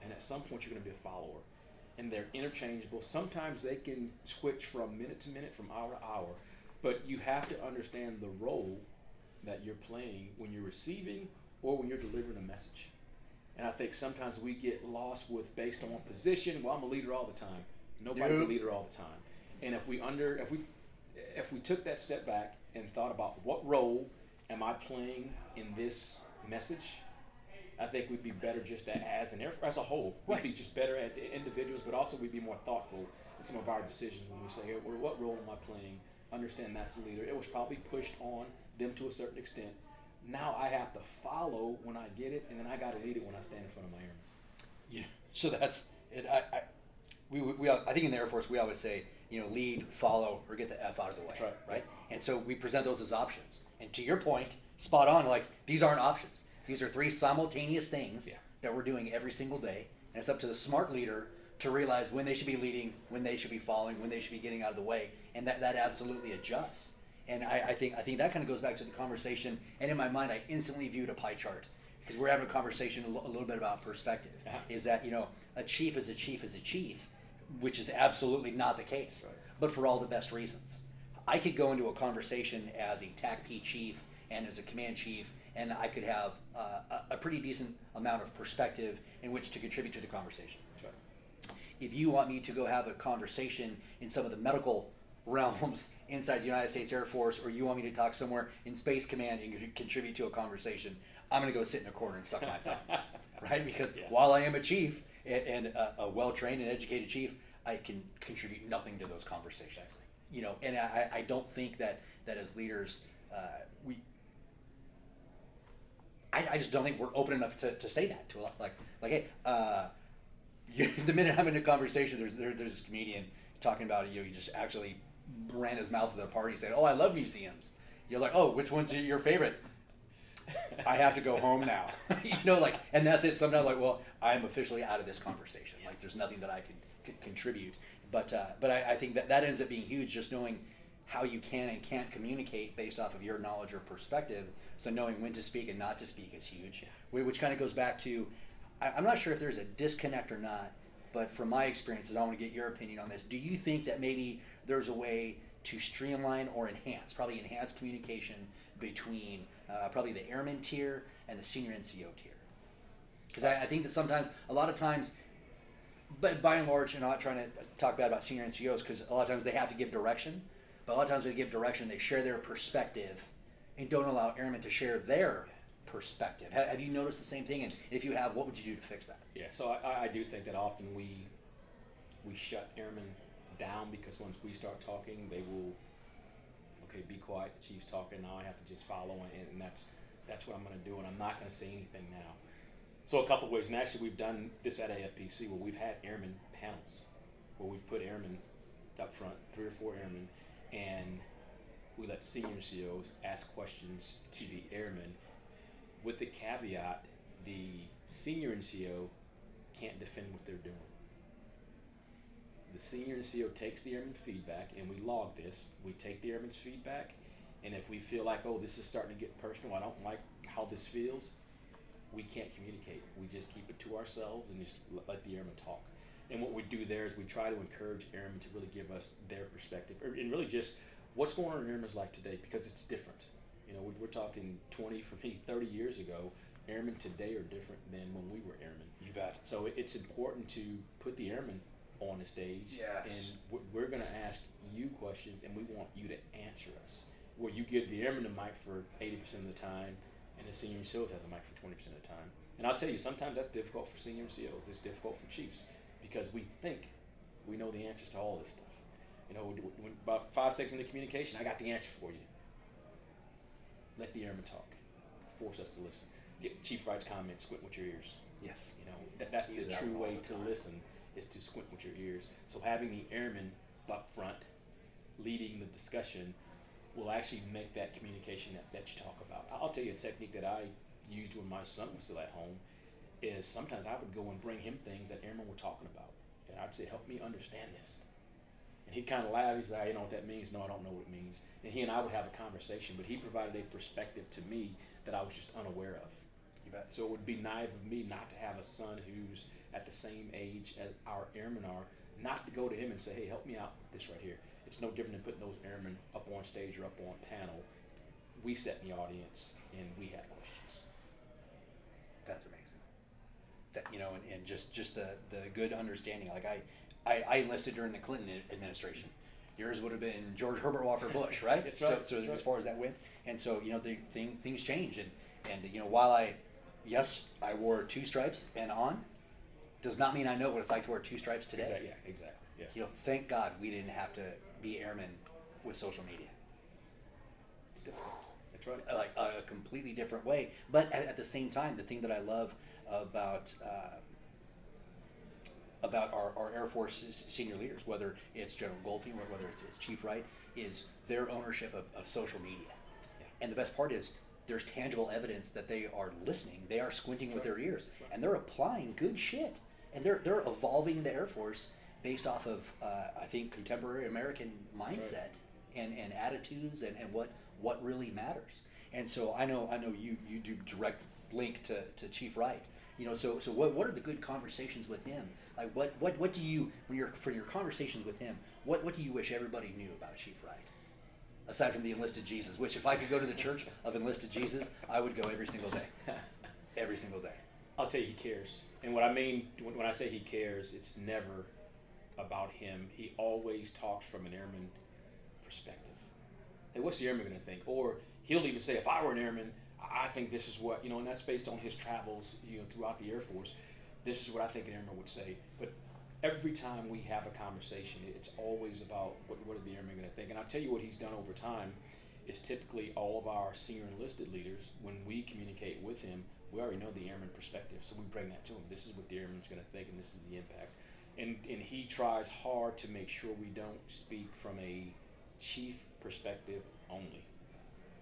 and at some point you're going to be a follower. And they're interchangeable. Sometimes they can switch from minute to minute, from hour to hour, but you have to understand the role that you're playing when you're receiving or when you're delivering a message. And I think sometimes we get lost with based on position. Well, I'm a leader all the time. Nobody's a leader all the time. And if we took that step back and thought about what role am I playing in this message, I think we'd be better just as a whole. We'd be just better as individuals, but also we'd be more thoughtful in some of our decisions when we say, hey, what role am I playing? Understand that's the leader. It was probably pushed on them to a certain extent. Now I have to follow when I get it, and then I got to lead it when I stand in front of my airmen. Yeah. So that's it. I think in the Air Force we always say, you know, lead, follow, or get the F out of the way. That's right. Right. And so we present those as options. And to your point, spot on. Like these aren't options. These are three simultaneous things that we're doing every single day, and it's up to the smart leader to realize when they should be leading, when they should be following, when they should be getting out of the way, and that absolutely adjusts. And I think that kind of goes back to the conversation. And in my mind, I instantly viewed a pie chart because we're having a conversation a little bit about perspective. Uh-huh. Is that, you know, a chief is a chief is a chief, which is absolutely not the case, Right. but for all the best reasons. I could go into a conversation as a TACP chief and as a command chief, and I could have a pretty decent amount of perspective in which to contribute to the conversation. That's right. If you want me to go have a conversation in some of the medical realms inside the United States Air Force, or you want me to talk somewhere in Space Command and contribute to a conversation, I'm going to go sit in a corner and suck my thumb, right? Because while I am a chief and a well-trained and educated chief, I can contribute nothing to those conversations. You know, and I don't think that as leaders, I just don't think we're open enough to say that to a lot. Like hey, the minute I'm in a conversation, there's this comedian talking about he just actually ran his mouth at the party saying, "Oh, I love museums." You're like, "Oh, which one's your favorite?" I have to go home now. And that's it. Sometimes well, I'm officially out of this conversation. Like there's nothing that I could contribute. But I think that ends up being huge, just knowing how you can and can't communicate based off of your knowledge or perspective. So knowing when to speak and not to speak is huge, which kind of goes back to, I'm not sure if there's a disconnect or not, but from my experiences, I want to get your opinion on this. Do you think that maybe there's a way to streamline or probably enhance communication between probably the airman tier and the senior NCO tier? Because I think that sometimes, a lot of times, but by and large, I'm not trying to talk bad about senior NCOs, because a lot of times they have to give direction, but a lot of times when they give direction, they share their perspective and don't allow airmen to share their perspective. Have you noticed the same thing? And if you have, what would you do to fix that? Yeah, so I do think that often we shut airmen down, because once we start talking, they will, okay, be quiet, the chief's talking, now I have to just follow, and that's what I'm going to do, and I'm not going to say anything now. So a couple of ways, and actually we've done this at AFPC, where we've had airmen panels, where we've put airmen up front, 3 or 4 airmen, and we let senior COs ask questions to the airmen, with the caveat, the senior NCO can't defend what they're doing. The senior NCO takes the airman feedback, and we log this. We take the airman's feedback, and if we feel like, oh, this is starting to get personal, I don't like how this feels, we can't communicate. We just keep it to ourselves and just let the airman talk. And what we do there is we try to encourage airmen to really give us their perspective, and really just what's going on in airmen's life today, because it's different. We're talking 20, for me, 30 years ago. Airmen today are different than when we were airmen. You bet. So it's important to put the airmen on the stage, yes, and we're going to ask you questions, and we want you to answer us. Where you give the airman the mic for 80% of the time, and the senior COs have the mic for 20% of the time. And I'll tell you, sometimes that's difficult for senior COs. It's difficult for chiefs, because we think we know the answers to all this stuff. When about 5 seconds into communication, I got the answer for you. Let the airman talk. Force us to listen. Get Chief Wright's comment, squint with your ears. Yes. That's the true way to listen, is to squint with your ears. So having the airman up front leading the discussion will actually make that communication that you talk about. I'll tell you a technique that I used when my son was still at home, is sometimes I would go and bring him things that airmen were talking about. And I'd say, help me understand this. And he'd kind of laugh. He's like, you know what that means? No, I don't know what it means. And he and I would have a conversation, but he provided a perspective to me that I was just unaware of. You bet. So it would be naive of me not to have a son who's at the same age as our airmen are, not to go to him and say, hey, help me out with this right here. It's no different than putting those airmen up on stage or up on panel. We sit in the audience and we have questions. That's amazing. That and just the good understanding. Like I enlisted during the Clinton administration. Yours would have been George Herbert Walker Bush, right? That's right. So as far as that went, and so things changed, and while I wore 2 stripes and on, does not mean I know what it's like to wear 2 stripes today. Exactly. Yeah. Thank God we didn't have to be airmen with social media. It's different. That's right. Like a completely different way, but at the same time, the thing that I love about our Air Force senior leaders, whether it's General Goldfein, whether it's Chief Wright, is their ownership of social media. Yeah. And the best part is there's tangible evidence that they are listening, they are squinting with their ears, and they're applying good shit. And they're evolving the Air Force based off of, I think, contemporary American mindset and attitudes and what really matters. And so I know you do direct link to Chief Wright. So what are the good conversations with him? Like what do you, for your conversations with him, what do you wish everybody knew about Chief Wright? Aside from the Enlisted Jesus, which if I could go to the Church of Enlisted Jesus, I would go every single day. Every single day. I'll tell you, he cares. And what I mean when I say he cares, it's never about him. He always talks from an airman perspective. Hey, what's the airman going to think? Or he'll even say, if I were an airman, I think this is what, and that's based on his travels, throughout the Air Force. This is what I think an airman would say. But every time we have a conversation, it's always about what are the airmen going to think. And I'll tell you what he's done over time is typically all of our senior enlisted leaders, when we communicate with him, we already know the airman perspective, so we bring that to him. This is what the airman's going to think, and this is the impact. And he tries hard to make sure we don't speak from a chief perspective only.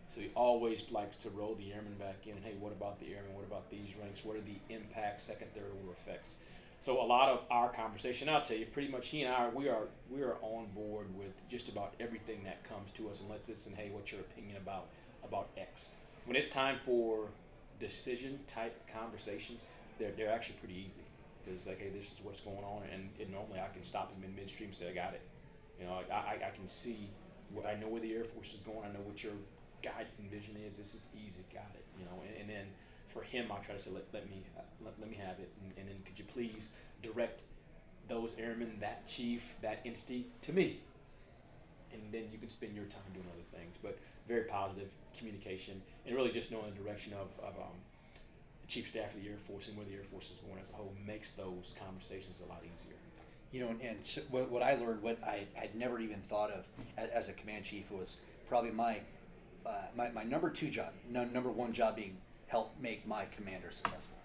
So he always likes to roll the airman back in, and hey, what about the airman? What about these ranks? What are the impacts, second, third order effects? So a lot of our conversation, I'll tell you, pretty much he and I, we are on board with just about everything that comes to us and lets us, and hey, what's your opinion about X? When it's time for decision type conversations, they're actually pretty easy. Because like, hey, this is what's going on, and normally I can stop them in midstream and say, I got it. You know, I can see, I know where the Air Force is going. I know what your guidance and vision is. This is easy, got it. You know, and then for him, I try to say, let me have it, and then could you please direct those airmen, that chief, that entity to me, and then you can spend your time doing other things. But very positive communication, and really just knowing the direction of the Chief of Staff of the Air Force and where the Air Force is going as a whole makes those conversations a lot easier. You know, and so what I learned, what I'd never even thought of as a command chief, was probably my number two job, number one job being help make my commander successful.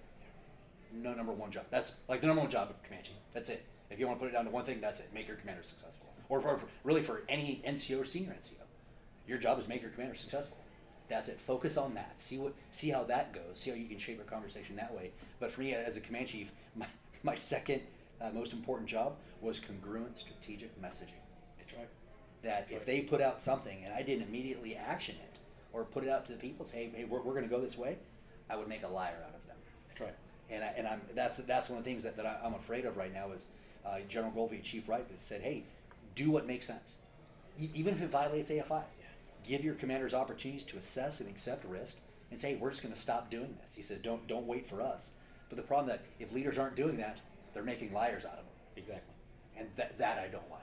No number one job. That's like the number one job of command chief. That's it. If you want to put it down to one thing, that's it. Make your commander successful. Or really for any NCO or senior NCO, your job is make your commander successful. That's it. Focus on that. See how that goes. See how you can shape a conversation that way. But for me as a command chief, my second most important job was congruent strategic messaging. That's right. That if they put out something and I didn't immediately action it or put it out to the people, say, hey, we're going to go this way, I would make a liar out of them. That's right. And that's one of the things that I'm afraid of right now is General Golvey, Chief Wright, that said, hey, do what makes sense, even if it violates AFIs. Yeah. Give your commanders opportunities to assess and accept risk, and say, hey, we're just going to stop doing this. He says, don't wait for us. But the problem that if leaders aren't doing that, they're making liars out of them. Exactly. And that I don't like.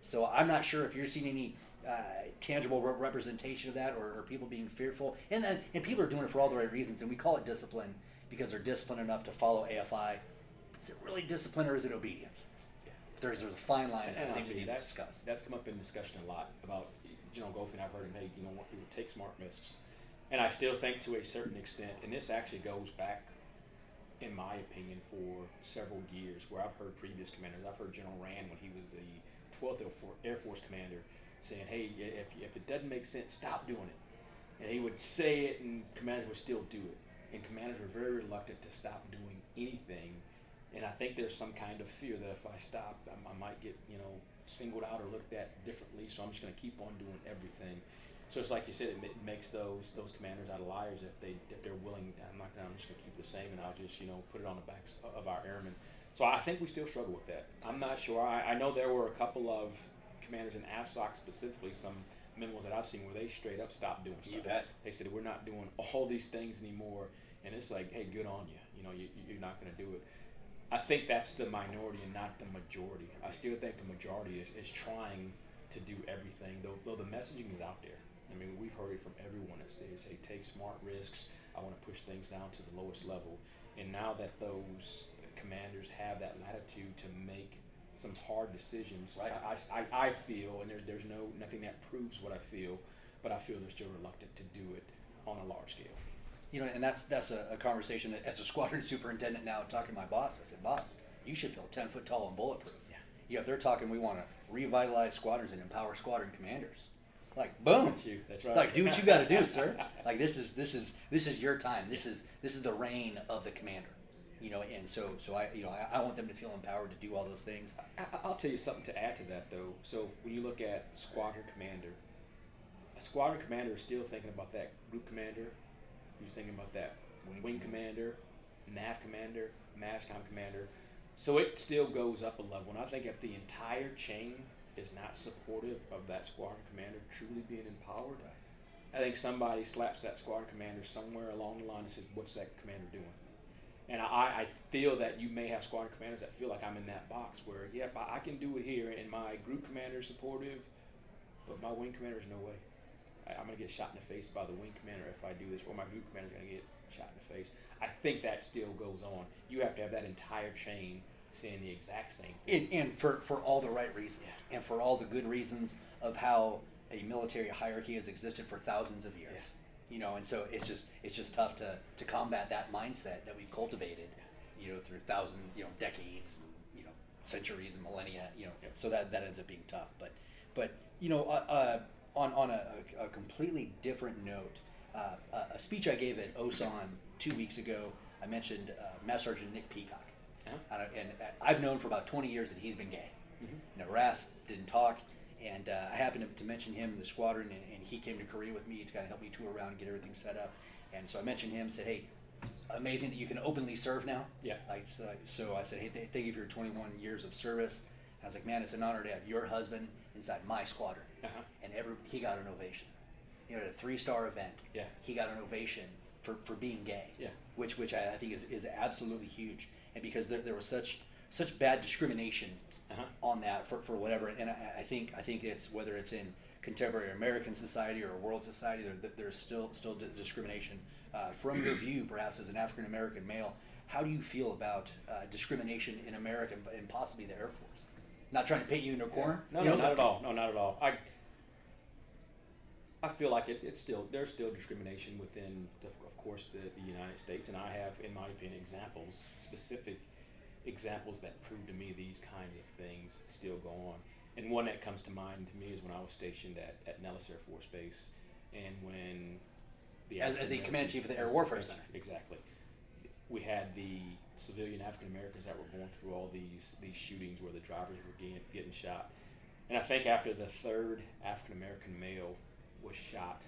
So I'm not sure if you're seeing any tangible representation of that, or people being fearful. And people are doing it for all the right reasons, and we call it discipline because they're disciplined enough to follow AFI. Is it really discipline or is it obedience? Yeah. There's a fine line that I think we need to discuss. That's come up in discussion a lot about General Golfing. I've heard him, hey, you know, want people to take smart risks. And I still think to a certain extent, and this actually goes back, in my opinion, for several years, where I've heard previous commanders. I've heard General Rand when he was the 12th Air Force commander saying, hey, if it doesn't make sense, stop doing it. And he would say it, and commanders would still do it. And commanders were very reluctant to stop doing anything. And I think there's some kind of fear that if I stop, I might get, you know, singled out or looked at differently. So I'm just going to keep on doing everything. So it's like you said, it makes those commanders out of liars if they're willing. I'm just going to keep the same, and I'll just, you know, put it on the backs of our airmen. So I think we still struggle with that. I'm not sure. I know there were a couple of commanders in AFSOC specifically, some memos that I've seen where they straight up stopped doing stuff. You bet. They said, we're not doing all these things anymore, and it's like, hey, good on you. You know, you're not going to do it. I think that's the minority and not the majority. I still think the majority is trying to do everything, though the messaging is out there. I mean, we've heard it from everyone that says, hey, take smart risks. I want to push things down to the lowest level. And now that those commanders have that latitude to make some hard decisions, right. I feel, and there's nothing that proves what I feel, but I feel they're still reluctant to do it on a large scale. You know, and that's a conversation that, as a squadron superintendent now, talking to my boss, I said, boss, you should feel 10 foot tall and bulletproof. Yeah. You know, if they're talking, we want to revitalize squadrons and empower squadron commanders. Like, boom. That's right. Like, do what you got to do, sir. Like, this is your time. This is the reign of the commander. You know, and so I want them to feel empowered to do all those things. I'll tell you something to add to that, though. So when you look at squadron commander, a squadron commander is still thinking about that group commander. He's thinking about that wing commander, nav commander, MASCOM commander. So it still goes up a level. And I think if the entire chain is not supportive of that squadron commander truly being empowered, I think somebody slaps that squadron commander somewhere along the line and says, what's that commander doing? And I feel that you may have squadron commanders that feel like I'm in that box where, yep, I can do it here, and my group commander is supportive, but my wing commander is no way. I'm going to get shot in the face by the wing commander if I do this, or my group commander is going to get shot in the face. I think that still goes on. You have to have that entire chain saying the exact same thing. And for all the right reasons, and for all the good reasons of how a military hierarchy has existed for thousands of years. You know, and so it's just tough to combat that mindset that we've cultivated, you know, through thousands, you know, decades, you know, centuries and millennia, you know. So that ends up being tough. But you know, on a completely different note, a speech I gave at OSAN 2 weeks ago, I mentioned Master Sergeant Nick Peacock, and I've known for about 20 years that he's been gay. Never asked, didn't talk. And I happened to mention him in the squadron, and he came to Korea with me to kind of help me tour around and get everything set up. And so I mentioned him, said, hey, amazing that you can openly serve now. Yeah. So I said, hey, thank you for your 21 years of service. And I was like, man, it's an honor to have your husband inside my squadron. And he got an ovation. You know, at a 3-star event, he got an ovation for being gay. Which I think is absolutely huge. And because there was such bad discrimination on that for whatever, and I think it's, whether it's in contemporary American society or world society, there's still discrimination. From your view, perhaps as an African American male, how do you feel about discrimination in America and possibly the Air Force? Not trying to paint you into a corner. No, not at all. No, not at all. I feel like there's still discrimination within, of course, the United States, and I have, in my opinion, specific examples that prove to me these kinds of things still go on. And one that comes to mind to me is when I was stationed at Nellis Air Force Base, and when as the command chief of the Air Warfare Center. Exactly. We had the civilian African Americans that were going through all these shootings where the drivers were getting shot. And I think after the third African American male was shot,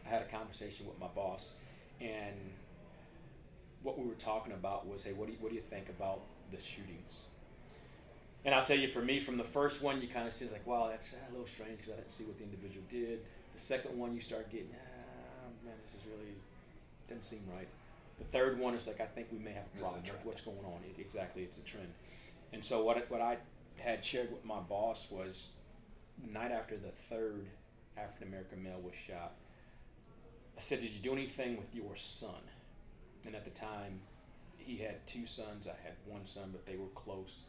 I had a conversation with my boss, and what we were talking about was, hey, what do you think about the shootings? And I'll tell you, for me, from the first one, you kind of see like, wow, that's a little strange because I didn't see what the individual did. The second one, you start getting, man, this is really doesn't seem right. The third one is like, I think we may have a problem with what's going on. Exactly, it's a trend. And so what I had shared with my boss was, the night after the third African American male was shot, I said, did you do anything with your son? And at the time, he had 2 sons. I had 1 son, but they were close,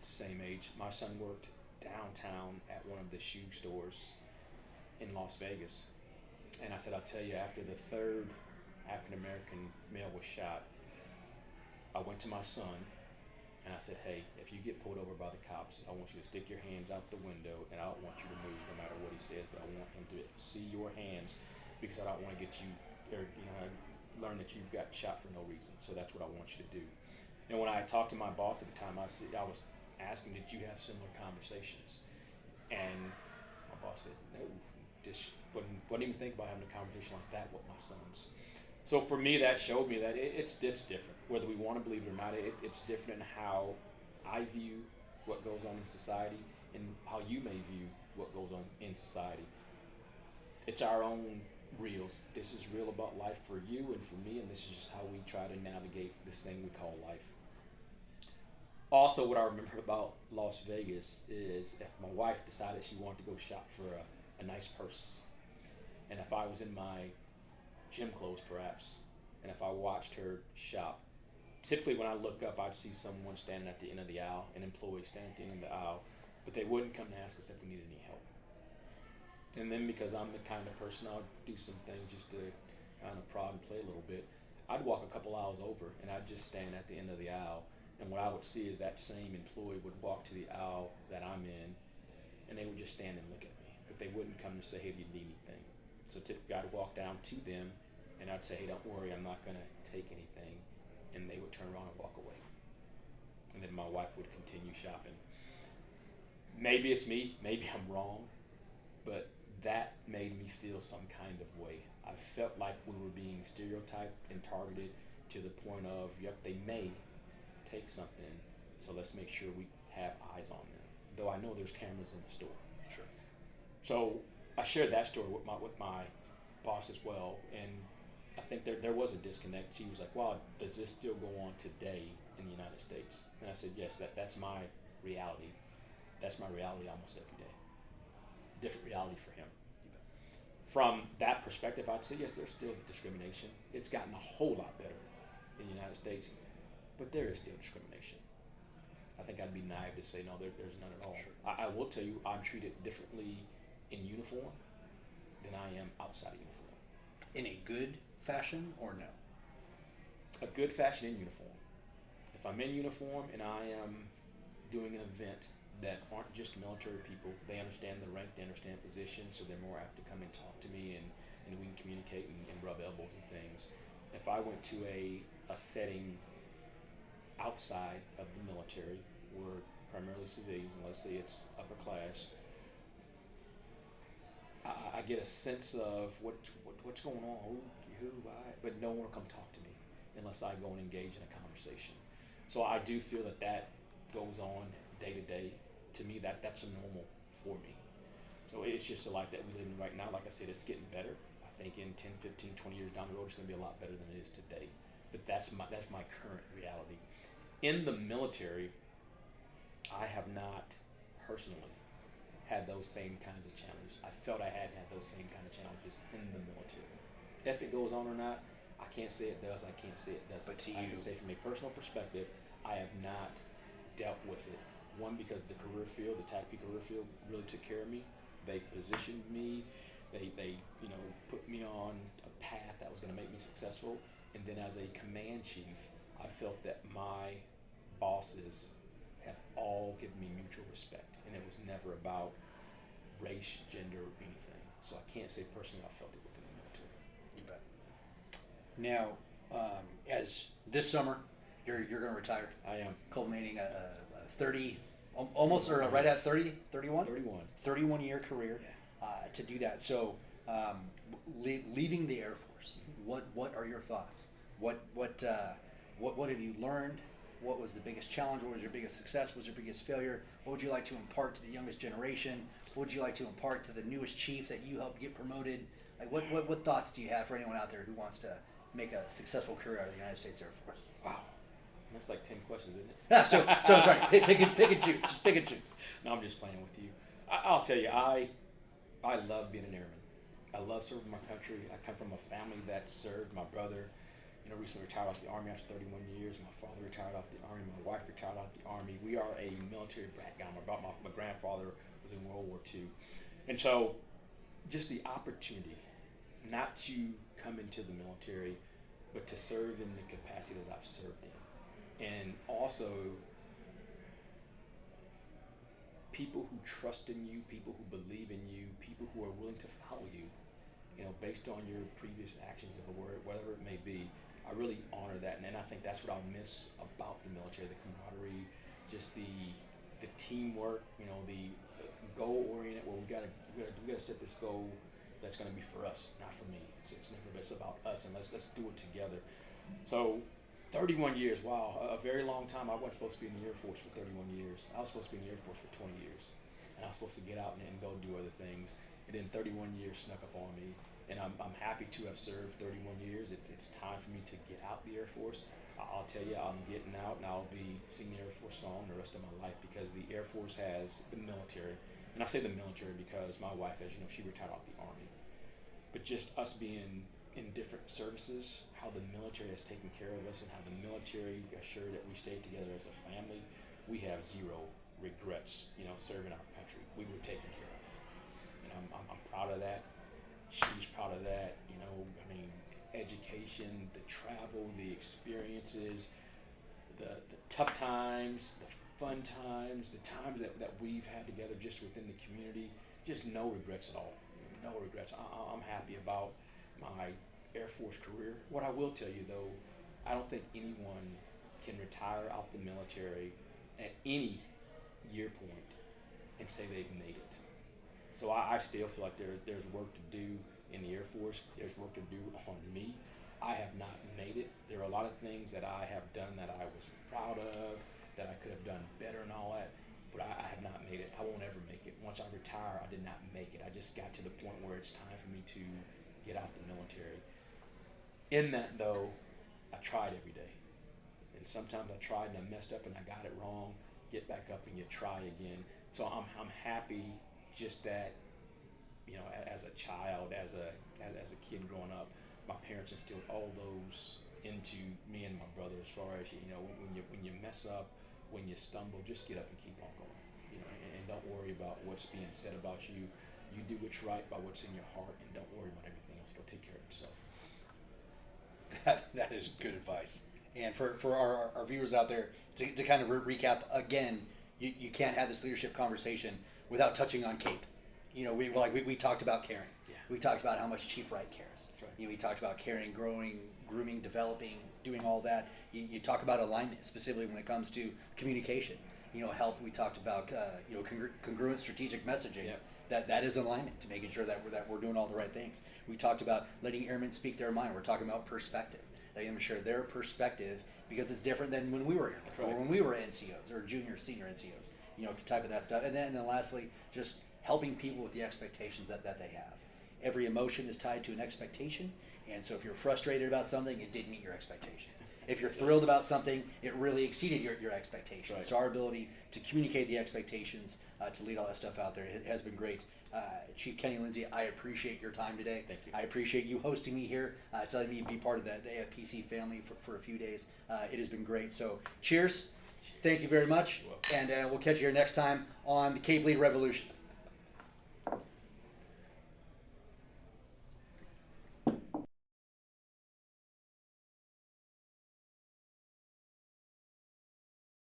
to same age. My son worked downtown at one of the shoe stores in Las Vegas. And I said, I'll tell you, after the third African American male was shot, I went to my son and I said, hey, if you get pulled over by the cops, I want you to stick your hands out the window, and I don't want you to move no matter what he says, but I want him to see your hands, because I don't want to get you, or learn that you've got shot for no reason. So that's what I want you to do. And when I talked to my boss at the time, I was asking, did you have similar conversations? And my boss said, no, just wouldn't even think about having a conversation like that with my sons. So for me, that showed me that it's different. Whether we want to believe it or not, it's different in how I view what goes on in society and how you may view what goes on in society. It's our own reels. This is real about life for you and for me, and this is just how we try to navigate this thing we call life. Also, what I remember about Las Vegas is if my wife decided she wanted to go shop for a nice purse, and if I was in my gym clothes perhaps, and if I watched her shop, typically when I look up, I'd see someone standing at the end of the aisle, an employee standing at the end of the aisle, but they wouldn't come to ask us if we needed any help. And then because I'm the kind of person, I'll do some things just to kind of prod and play a little bit, I'd walk a couple aisles over and I'd just stand at the end of the aisle, and what I would see is that same employee would walk to the aisle that I'm in, and they would just stand and look at me, but they wouldn't come and say, hey, do you need anything? So typically I'd walk down to them and I'd say, hey, don't worry, I'm not going to take anything, and they would turn around and walk away. And then my wife would continue shopping. Maybe it's me, maybe I'm wrong, but that made me feel some kind of way. I felt like we were being stereotyped and targeted to the point of, yep, they may take something, so let's make sure we have eyes on them. Though I know there's cameras in the store. Sure. So I shared that story with my boss as well, and I think there was a disconnect. She was like, wow, does this still go on today in the United States? And I said, yes, that's my reality. That's my reality almost every day. Different reality for him. From that perspective, I'd say, yes, there's still discrimination. It's gotten a whole lot better in the United States, but there is still discrimination. I think I'd be naive to say, no, there's none at all. Sure. I will tell you, I'm treated differently in uniform than I am outside of uniform. In a good fashion or no? A good fashion in uniform. If I'm in uniform and I am doing an event that aren't just military people, they understand the rank, they understand position, so they're more apt to come and talk to me, and we can communicate and rub elbows and things. If I went to a setting outside of the military, where primarily civilians, and let's say it's upper class, I get a sense of what's going on, but no one will come talk to me unless I go and engage in a conversation. So I do feel that goes on day to day. To me, that's a normal for me. So it's just a life that we live in right now. Like I said, it's getting better. I think in 10, 15, 20 years down the road, it's going to be a lot better than it is today. But that's my current reality. In the military, I have not personally had those same kinds of challenges. I felt I had those same kind of challenges in the military. If it goes on or not, I can't say it does. I can't say it doesn't. But to I you, can say from a personal perspective, I have not dealt with it. One, because the career field, the TACP career field, really took care of me. They positioned me. They put me on a path that was going to make me successful. And then as a command chief, I felt that my bosses have all given me mutual respect, and it was never about race, gender, or anything. So I can't say personally I felt it within the military. you bet. Now, as this summer, you're going to retire, I am. culminating a 30, almost or right at 30, 31? 31. 31 year career to do that. So, leaving the Air Force, what are your thoughts? What have you learned? What was the biggest challenge? What was your biggest success? What was your biggest failure? What would you like to impart to the youngest generation? What would you like to impart to the newest chief that you helped get promoted? Like, what thoughts do you have for anyone out there who wants to make a successful career out of the United States Air Force? Wow. That's like 10 questions, isn't it? Yeah, so sorry. Pick and choose. Just pick and choose. No, I'm just playing with you. I'll tell you, I love being an airman. I love serving my country. I come from a family that served. My brother, recently retired off the Army after 31 years. My father retired off the Army. My wife retired off the Army. We are a military background. My grandfather was in World War II. And so just the opportunity not to come into the military, but to serve in the capacity that I've served in. And also people who trust in you, people who believe in you, people who are willing to follow you, based on your previous actions of whatever it may be. I really honor that, and I think that's what I'll miss about the military: the camaraderie, just the teamwork. The goal-oriented. Well, we gotta set this goal that's gonna be for us, not for me. It's never it's about us, and let's do it together. So, 31 years. Wow, a very long time. I wasn't supposed to be in the Air Force for 31 years. I was supposed to be in the Air Force for 20 years, and I was supposed to get out and go do other things. And then 31 years snuck up on me. And I'm happy to have served 31 years. It's time for me to get out the Air Force. I'll tell you, I'm getting out, and I'll be singing the Air Force song the rest of my life, because the Air Force has the military. And I say the military because my wife, as you know, she retired off the Army. But just us being in different services, how the military has taken care of us, and how the military assured that we stayed together as a family, we have zero regrets, serving our country. We were taken care of. And I'm proud of that. She's proud of that. Education, the travel, the experiences, the tough times, the fun times, the times that we've had together just within the community. Just no regrets at all. No regrets. I'm happy about my Air Force career. What I will tell you, though, I don't think anyone can retire out the military at any year point and say they've made it. So I still feel like there's work to do in the Air Force. There's work to do on me. I have not made it. There are a lot of things that I have done that I was proud of, that I could have done better and all that, but I have not made it. I won't ever make it. Once I retire, I did not make it. I just got to the point where it's time for me to get out the military. In that, though, I tried every day. And sometimes I tried and I messed up and I got it wrong. Get back up and you try again. So I'm happy just that, as a child, as a kid growing up, my parents instilled all those into me and my brother, as far as when you mess up, when you stumble, just get up and keep on going, and don't worry about what's being said about you. You do what's right by what's in your heart, and don't worry about everything else. Go take care of yourself. That is good advice. And for our viewers out there, to kind of recap again, you can't have this leadership conversation without touching on CAPE. You know, we talked about caring. Yeah. We talked about how much Chief Wright cares. That's right. You know, we talked about caring, growing, grooming, developing, doing all that. You talk about alignment, specifically when it comes to communication. You know, help. We talked about congruent strategic messaging. Yep. That is alignment to making sure that we're doing all the right things. We talked about letting airmen speak their mind. We're talking about perspective. Letting them share their perspective because it's different than when we were airmen That's right. or when we were NCOs or junior, senior NCOs. You know, to type of that stuff. And then lastly, just helping people with the expectations that they have. Every emotion is tied to an expectation, and so if you're frustrated about something, it didn't meet your expectations. If you're thrilled about something, it really exceeded your expectations. Right. So our ability to communicate the expectations, to lead all that stuff out there, it has been great. Chief Kenny Lindsey, I appreciate your time today. Thank you. I appreciate you hosting me here, telling me to be part of the AFPC family for a few days. It has been great. So cheers. Thank you very much. You're welcome. And we'll catch you here next time on the Cape Lead Revolution.